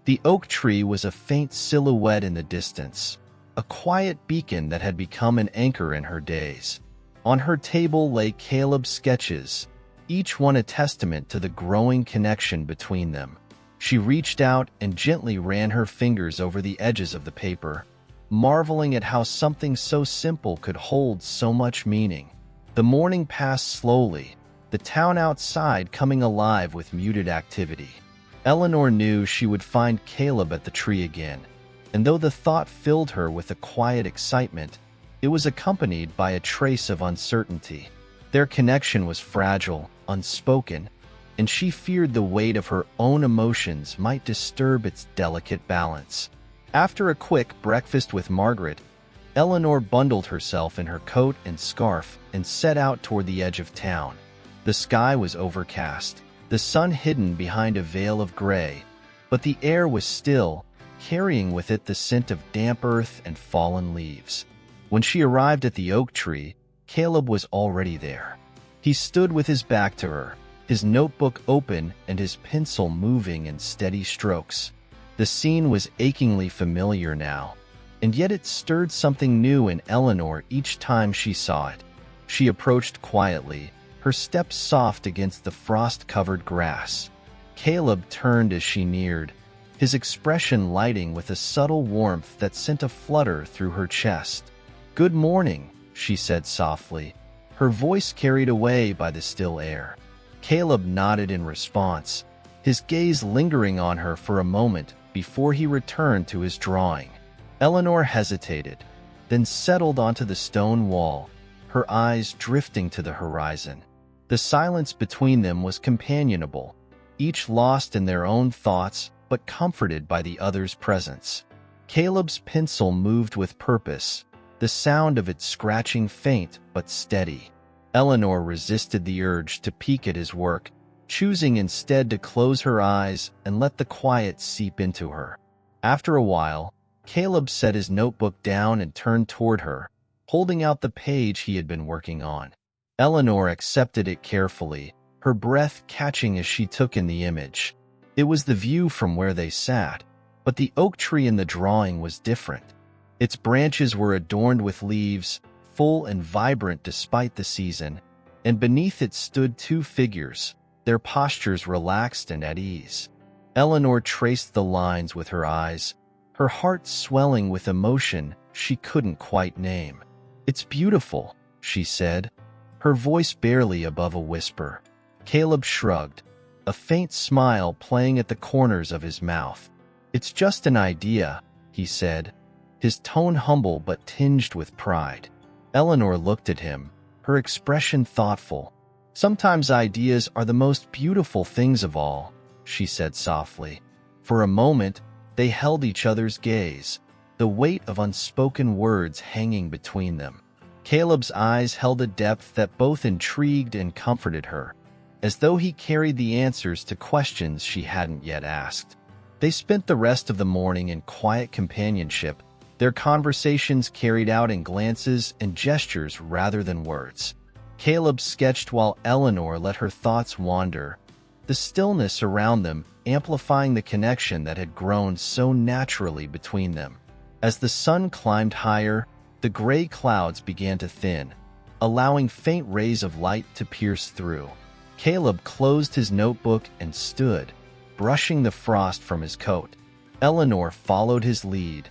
A: The oak tree was a faint silhouette in the distance, a quiet beacon that had become an anchor in her days. On her table lay Caleb's sketches, each one a testament to the growing connection between them. She reached out and gently ran her fingers over the edges of the paper, marveling at how something so simple could hold so much meaning. The morning passed slowly, the town outside coming alive with muted activity. Eleanor knew she would find Caleb at the tree again, and though the thought filled her with a quiet excitement, it was accompanied by a trace of uncertainty. Their connection was fragile, unspoken, and she feared the weight of her own emotions might disturb its delicate balance. After a quick breakfast with Margaret, Eleanor bundled herself in her coat and scarf and set out toward the edge of town. The sky was overcast, the sun hidden behind a veil of gray, but the air was still, carrying with it the scent of damp earth and fallen leaves. When she arrived at the oak tree, Caleb was already there. He stood with his back to her, his notebook open and his pencil moving in steady strokes. The scene was achingly familiar now, and yet it stirred something new in Eleanor each time she saw it. She approached quietly, her steps soft against the frost-covered grass. Caleb turned as she neared, his expression lighting with a subtle warmth that sent a flutter through her chest. "Good morning," she said softly, her voice carried away by the still air. Caleb nodded in response, his gaze lingering on her for a moment before he returned to his drawing. Eleanor hesitated, then settled onto the stone wall, her eyes drifting to the horizon. The silence between them was companionable, each lost in their own thoughts but comforted by the other's presence. Caleb's pencil moved with purpose, the sound of it scratching faint but steady. Eleanor resisted the urge to peek at his work, choosing instead to close her eyes and let the quiet seep into her. After a while, Caleb set his notebook down and turned toward her, holding out the page he had been working on. Eleanor accepted it carefully, her breath catching as she took in the image. It was the view from where they sat, but the oak tree in the drawing was different. Its branches were adorned with leaves, full and vibrant despite the season, and beneath it stood two figures, their postures relaxed and at ease. Eleanor traced the lines with her eyes, her heart swelling with emotion she couldn't quite name. "It's beautiful," she said, her voice barely above a whisper. Caleb shrugged, a faint smile playing at the corners of his mouth. "It's just an idea," he said, his tone humble but tinged with pride. Eleanor looked at him, her expression thoughtful. "Sometimes ideas are the most beautiful things of all," she said softly. For a moment, they held each other's gaze, the weight of unspoken words hanging between them. Caleb's eyes held a depth that both intrigued and comforted her, as though he carried the answers to questions she hadn't yet asked. They spent the rest of the morning in quiet companionship, their conversations carried out in glances and gestures rather than words. Caleb sketched while Eleanor let her thoughts wander, the stillness around them amplifying the connection that had grown so naturally between them. As the sun climbed higher, the gray clouds began to thin, allowing faint rays of light to pierce through. Caleb closed his notebook and stood, brushing the frost from his coat. Eleanor followed his lead,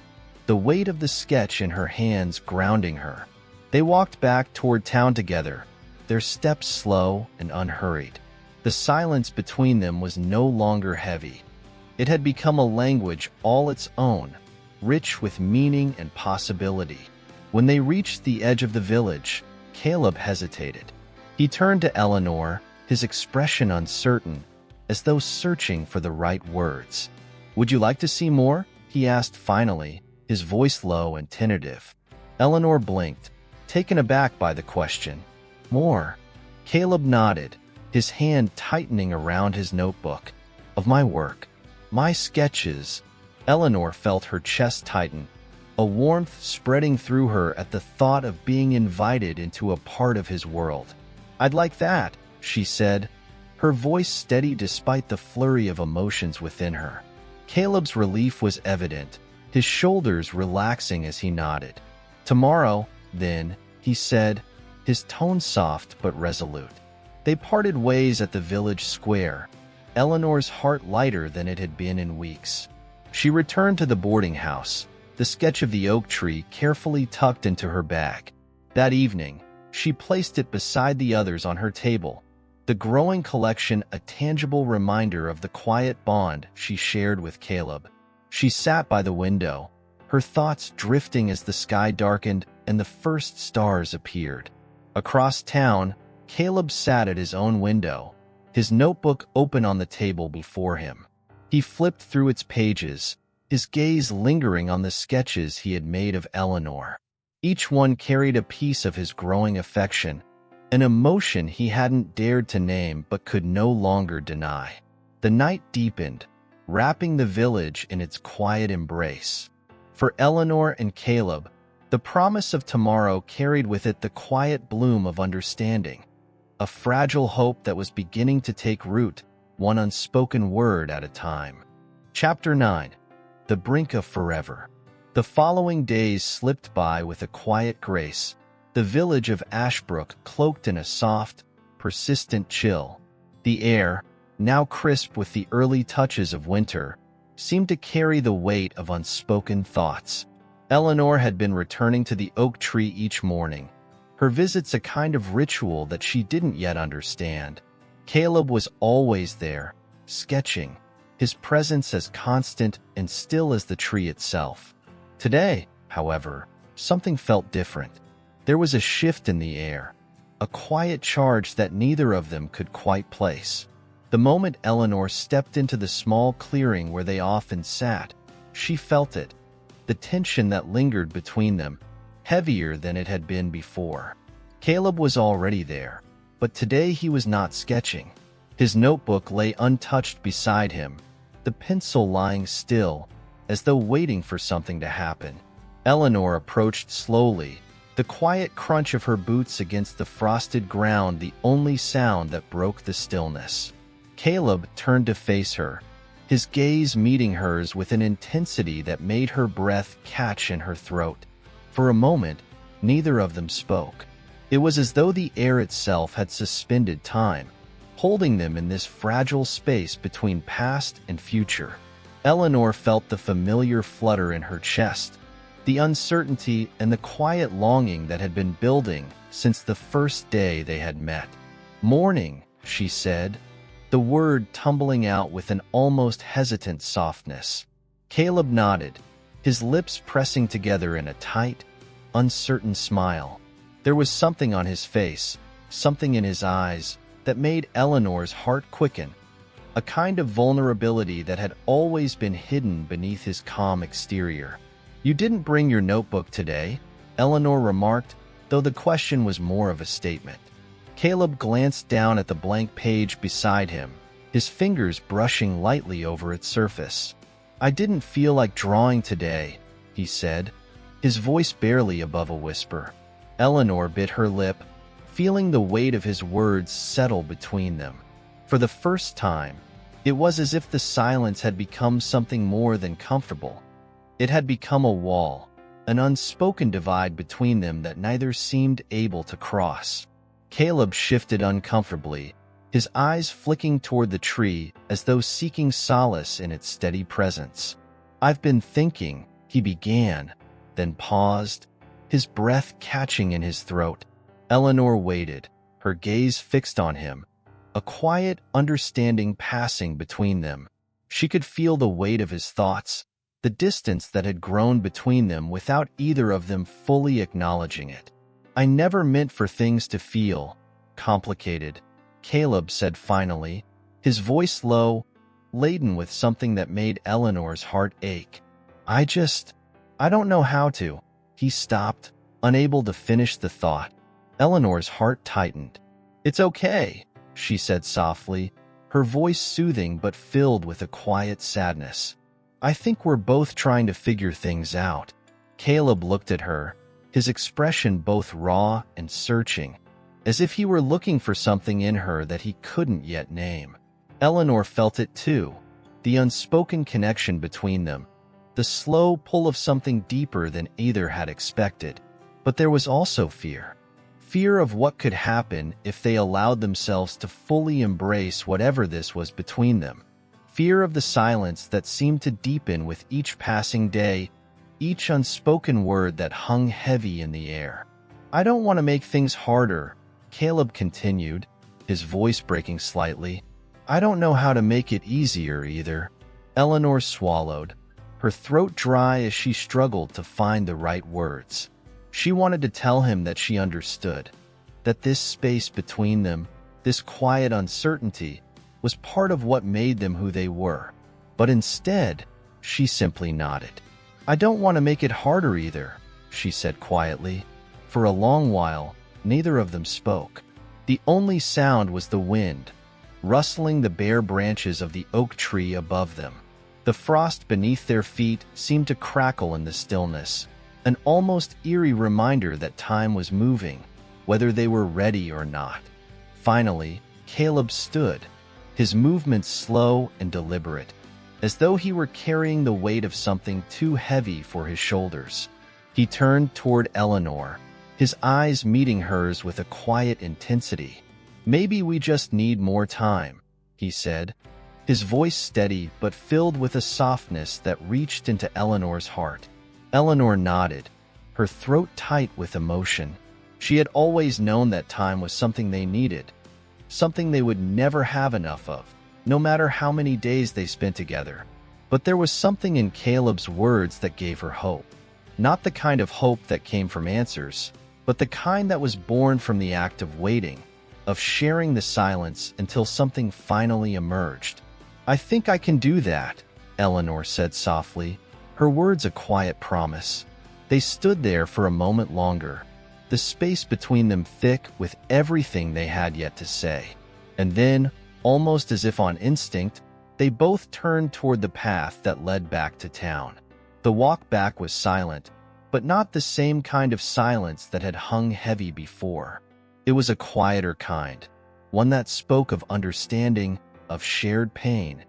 A: the weight of the sketch in her hands grounding her. They walked back toward town together, their steps slow and unhurried. The silence between them was no longer heavy. It had become a language all its own, rich with meaning and possibility. When they reached the edge of the village, Caleb hesitated. He turned to Eleanor, his expression uncertain, as though searching for the right words. "Would you like to see more?" he asked finally, his voice low and tentative. Eleanor blinked, taken aback by the question. "More?" Caleb nodded, his hand tightening around his notebook. "Of my work, my sketches." Eleanor felt her chest tighten, a warmth spreading through her at the thought of being invited into a part of his world. "I'd like that," she said, her voice steady despite the flurry of emotions within her. Caleb's relief was evident, his shoulders relaxing as he nodded. "Tomorrow, then," he said, his tone soft but resolute. They parted ways at the village square, Eleanor's heart lighter than it had been in weeks. She returned to the boarding house, the sketch of the oak tree carefully tucked into her bag. That evening, she placed it beside the others on her table, the growing collection a tangible reminder of the quiet bond she shared with Caleb. She sat by the window, her thoughts drifting as the sky darkened and the first stars appeared. Across town, Caleb sat at his own window, his notebook open on the table before him. He flipped through its pages, his gaze lingering on the sketches he had made of Eleanor. Each one carried a piece of his growing affection, an emotion he hadn't dared to name but could no longer deny. The night deepened, wrapping the village in its quiet embrace. For Eleanor and Caleb, the promise of tomorrow carried with it the quiet bloom of understanding, a fragile hope that was beginning to take root, one unspoken word at a time. Chapter 9. The Brink of Forever. The following days slipped by with a quiet grace, the village of Ashbrook cloaked in a soft, persistent chill. The air, now crisp with the early touches of winter, seemed to carry the weight of unspoken thoughts. Eleanor had been returning to the oak tree each morning, her visits a kind of ritual that she didn't yet understand. Caleb was always there, sketching, his presence as constant and still as the tree itself. Today, however, something felt different. There was a shift in the air, a quiet charge that neither of them could quite place. The moment Eleanor stepped into the small clearing where they often sat, she felt it, the tension that lingered between them, heavier than it had been before. Caleb was already there, but today he was not sketching. His notebook lay untouched beside him, the pencil lying still, as though waiting for something to happen. Eleanor approached slowly, the quiet crunch of her boots against the frosted ground the only sound that broke the stillness. Caleb turned to face her, his gaze meeting hers with an intensity that made her breath catch in her throat. For a moment, neither of them spoke. It was as though the air itself had suspended time, holding them in this fragile space between past and future. Eleanor felt the familiar flutter in her chest, the uncertainty and the quiet longing that had been building since the first day they had met. "Morning," she said, the word tumbling out with an almost hesitant softness. Caleb nodded, his lips pressing together in a tight, uncertain smile. There was something on his face, something in his eyes, that made Eleanor's heart quicken, a kind of vulnerability that had always been hidden beneath his calm exterior. "You didn't bring your notebook today," Eleanor remarked, though the question was more of a statement. Caleb glanced down at the blank page beside him, his fingers brushing lightly over its surface. "I didn't feel like drawing today," he said, his voice barely above a whisper. Eleanor bit her lip, feeling the weight of his words settle between them. For the first time, it was as if the silence had become something more than comfortable. It had become a wall, an unspoken divide between them that neither seemed able to cross. Caleb shifted uncomfortably, his eyes flicking toward the tree as though seeking solace in its steady presence. "I've been thinking," he began, then paused, his breath catching in his throat. Eleanor waited, her gaze fixed on him, a quiet understanding passing between them. She could feel the weight of his thoughts, the distance that had grown between them without either of them fully acknowledging it. "I never meant for things to feel complicated," Caleb said finally, his voice low, laden with something that made Eleanor's heart ache. I don't know how to." He stopped, unable to finish the thought. Eleanor's heart tightened. "It's okay," she said softly, her voice soothing but filled with a quiet sadness. "I think we're both trying to figure things out." Caleb looked at her, his expression both raw and searching, as if he were looking for something in her that he couldn't yet name. Eleanor felt it too, the unspoken connection between them, the slow pull of something deeper than either had expected. But there was also fear. Fear of what could happen if they allowed themselves to fully embrace whatever this was between them. Fear of the silence that seemed to deepen with each passing day, each unspoken word that hung heavy in the air. "I don't want to make things harder," Caleb continued, his voice breaking slightly. "I don't know how to make it easier either." Eleanor swallowed, her throat dry as she struggled to find the right words. She wanted to tell him that she understood, that this space between them, this quiet uncertainty, was part of what made them who they were. But instead, she simply nodded. "I don't want to make it harder either," she said quietly. For a long while, neither of them spoke. The only sound was the wind, rustling the bare branches of the oak tree above them. The frost beneath their feet seemed to crackle in the stillness, an almost eerie reminder that time was moving, whether they were ready or not. Finally, Caleb stood, his movements slow and deliberate, as though he were carrying the weight of something too heavy for his shoulders. He turned toward Eleanor, his eyes meeting hers with a quiet intensity. "Maybe we just need more time," he said, his voice steady but filled with a softness that reached into Eleanor's heart. Eleanor nodded, her throat tight with emotion. She had always known that time was something they needed, something they would never have enough of, no matter how many days they spent together. But there was something in Caleb's words that gave her hope. Not the kind of hope that came from answers, but the kind that was born from the act of waiting, of sharing the silence until something finally emerged. "I think I can do that," Eleanor said softly, her words a quiet promise. They stood there for a moment longer, the space between them thick with everything they had yet to say. And then, almost as if on instinct, they both turned toward the path that led back to town. The walk back was silent, but not the same kind of silence that had hung heavy before. It was a quieter kind, one that spoke of understanding, of shared pain,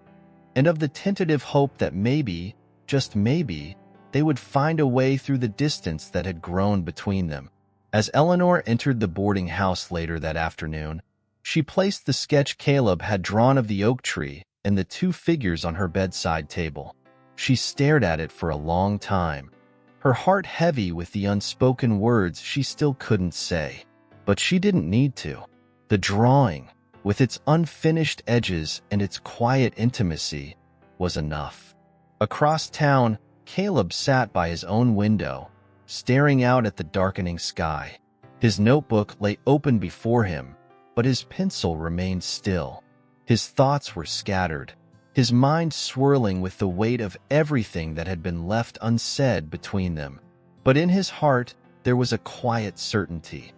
A: and of the tentative hope that maybe, just maybe, they would find a way through the distance that had grown between them. As Eleanor entered the boarding house later that afternoon, she placed the sketch Caleb had drawn of the oak tree and the two figures on her bedside table. She stared at it for a long time, her heart heavy with the unspoken words she still couldn't say. But she didn't need to. The drawing, with its unfinished edges and its quiet intimacy, was enough. Across town, Caleb sat by his own window, staring out at the darkening sky. His notebook lay open before him, but his pencil remained still. His thoughts were scattered, his mind swirling with the weight of everything that had been left unsaid between them. But in his heart, there was a quiet certainty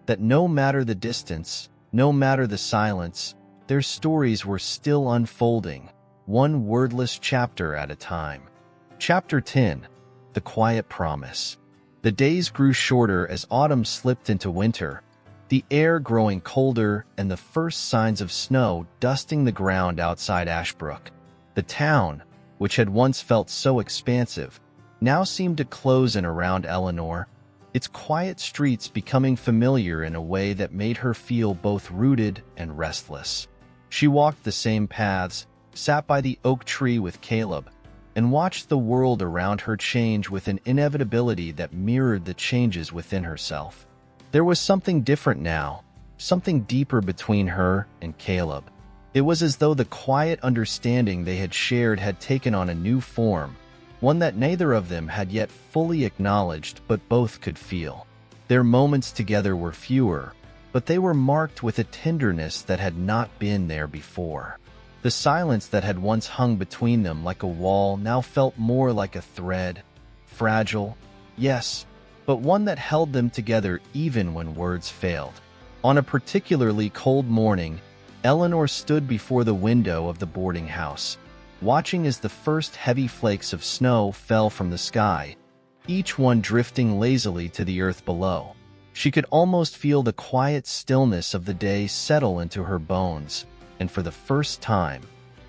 A: that no matter the distance, no matter the silence, their stories were still unfolding, one wordless chapter at a time. Chapter 10. The Quiet Promise. The days grew shorter as autumn slipped into winter, the air growing colder and the first signs of snow dusting the ground outside Ashbrook. The town, which had once felt so expansive, now seemed to close in around Eleanor, its quiet streets becoming familiar in a way that made her feel both rooted and restless. She walked the same paths, sat by the oak tree with Caleb, and watched the world around her change with an inevitability that mirrored the changes within herself. There was something different now, something deeper between her and Caleb. It was as though the quiet understanding they had shared had taken on a new form, one that neither of them had yet fully acknowledged but both could feel. Their moments together were fewer, but they were marked with a tenderness that had not been there before. The silence that had once hung between them like a wall now felt more like a thread, fragile, yes, but one that held them together even when words failed. On a particularly cold morning, Eleanor stood before the window of the boarding house, watching as the first heavy flakes of snow fell from the sky, each one drifting lazily to the earth below. She could almost feel the quiet stillness of the day settle into her bones, and for the first time,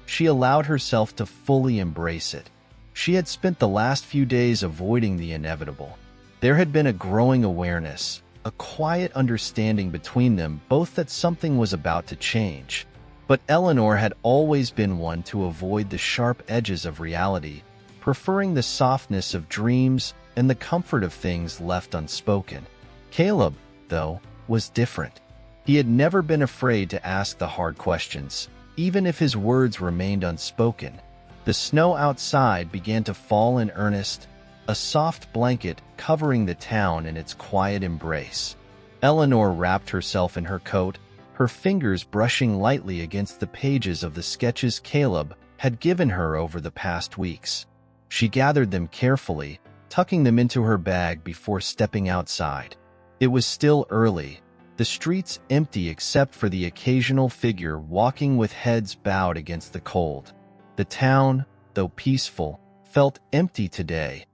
A: she allowed herself to fully embrace it. She had spent the last few days avoiding the inevitable. There had been a growing awareness, a quiet understanding between them both that something was about to change. But Eleanor had always been one to avoid the sharp edges of reality, preferring the softness of dreams and the comfort of things left unspoken. Caleb, though, was different. He had never been afraid to ask the hard questions, even if his words remained unspoken. The snow outside began to fall in earnest, a soft blanket covering the town in its quiet embrace. Eleanor wrapped herself in her coat, her fingers brushing lightly against the pages of the sketches Caleb had given her over the past weeks. She gathered them carefully, tucking them into her bag before stepping outside. It was still early, the streets empty except for the occasional figure walking with heads bowed against the cold. The town, though peaceful, felt empty today,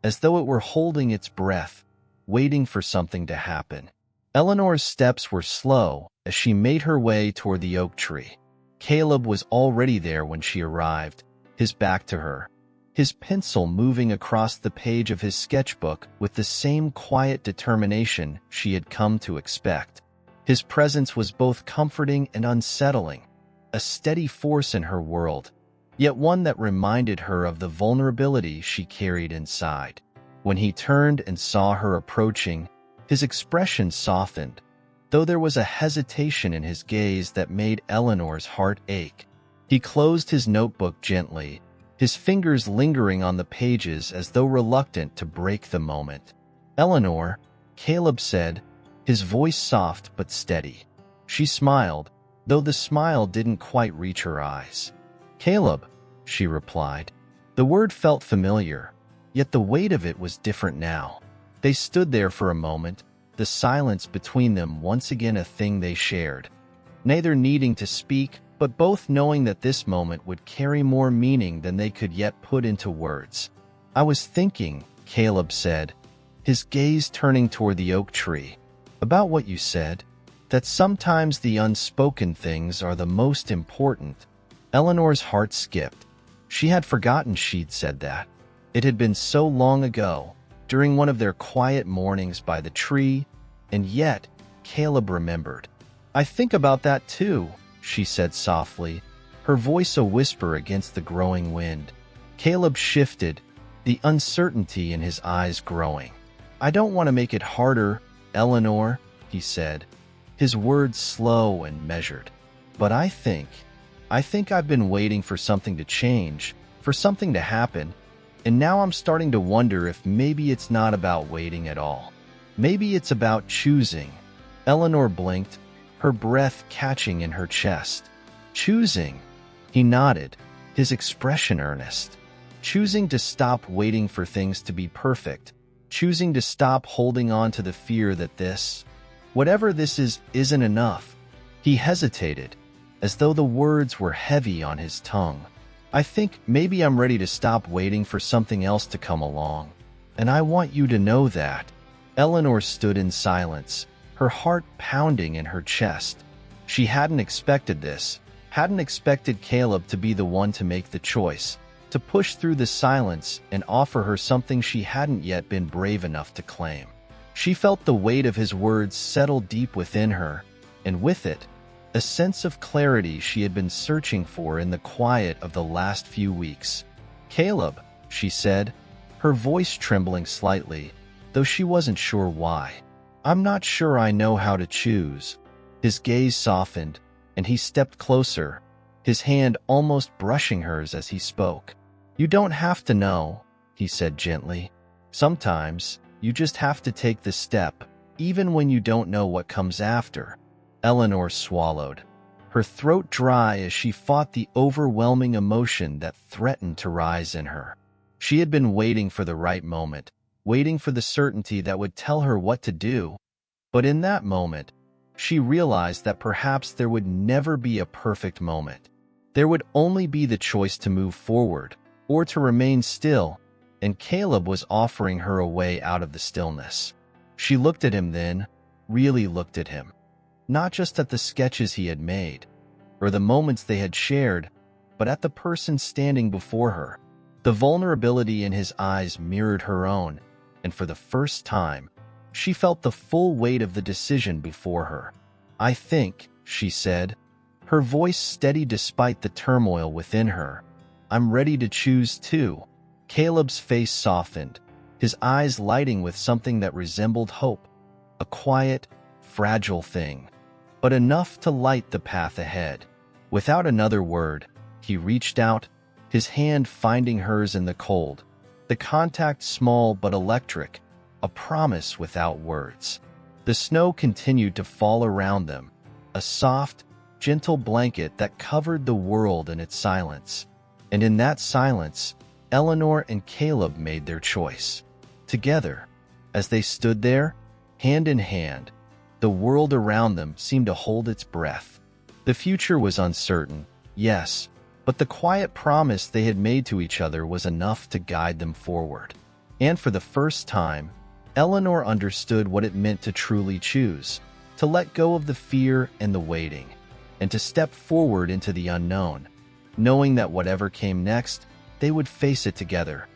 A: as though it were holding its breath, waiting for something to happen. Eleanor's steps were slow as she made her way toward the oak tree. Caleb was already there when she arrived, his back to her, his pencil moving across the page of his sketchbook with the same quiet determination she had come to expect. His presence was both comforting and unsettling, a steady force in her world, yet one that reminded her of the vulnerability she carried inside. When he turned and saw her approaching, his expression softened, though there was a hesitation in his gaze that made Eleanor's heart ache. He closed his notebook gently, his fingers lingering on the pages as though reluctant to break the moment. "Eleanor," Caleb said, his voice soft but steady. She smiled, though the smile didn't quite reach her eyes. "Caleb," she replied. The word felt familiar, yet the weight of it was different now. They stood there for a moment, the silence between them once again a thing they shared, neither needing to speak, but both knowing that this moment would carry more meaning than they could yet put into words. "I was thinking," Caleb said, his gaze turning toward the oak tree, "about what you said, that sometimes the unspoken things are the most important." Eleanor's heart skipped. She had forgotten she'd said that. It had been so long ago, during one of their quiet mornings by the tree, and yet Caleb remembered. "I think about that too," she said softly, her voice a whisper against the growing wind. Caleb shifted, the uncertainty in his eyes growing. "I don't want to make it harder, Eleanor," he said, his words slow and measured. "But I think I've been waiting for something to change, for something to happen, and now I'm starting to wonder if maybe it's not about waiting at all. Maybe it's about choosing." Eleanor blinked, her breath catching in her chest. "Choosing?" He nodded, his expression earnest. "Choosing to stop waiting for things to be perfect. Choosing to stop holding on to the fear that whatever this is, isn't enough." He hesitated, as though the words were heavy on his tongue. "I think maybe I'm ready to stop waiting for something else to come along. And I want you to know that." Eleanor stood in silence, her heart pounding in her chest. She hadn't expected this, hadn't expected Caleb to be the one to make the choice, to push through the silence and offer her something she hadn't yet been brave enough to claim. She felt the weight of his words settle deep within her, and with it, a sense of clarity she had been searching for in the quiet of the last few weeks. "Caleb," she said, her voice trembling slightly, though she wasn't sure why. "I'm not sure I know how to choose." His gaze softened, and he stepped closer, his hand almost brushing hers as he spoke. "You don't have to know," he said gently. "Sometimes, you just have to take the step, even when you don't know what comes after." Eleanor swallowed, her throat dry as she fought the overwhelming emotion that threatened to rise in her. She had been waiting for the right moment, waiting for the certainty that would tell her what to do. But in that moment, she realized that perhaps there would never be a perfect moment. There would only be the choice to move forward, or to remain still, and Caleb was offering her a way out of the stillness. She looked at him then, really looked at him. Not just at the sketches he had made, or the moments they had shared, but at the person standing before her. The vulnerability in his eyes mirrored her own, and for the first time, she felt the full weight of the decision before her. "I think," she said, her voice steady despite the turmoil within her, "I'm ready to choose too." Caleb's face softened, his eyes lighting with something that resembled hope, a quiet, fragile thing, but enough to light the path ahead. Without another word, he reached out, his hand finding hers in the cold, the contact small but electric, a promise without words. The snow continued to fall around them, a soft, gentle blanket that covered the world in its silence. And in that silence, Eleanor and Caleb made their choice. Together, as they stood there, hand in hand, the world around them seemed to hold its breath. The future was uncertain, yes, but the quiet promise they had made to each other was enough to guide them forward. And for the first time, Eleanor understood what it meant to truly choose, to let go of the fear and the waiting, and to step forward into the unknown, knowing that whatever came next, they would face it together,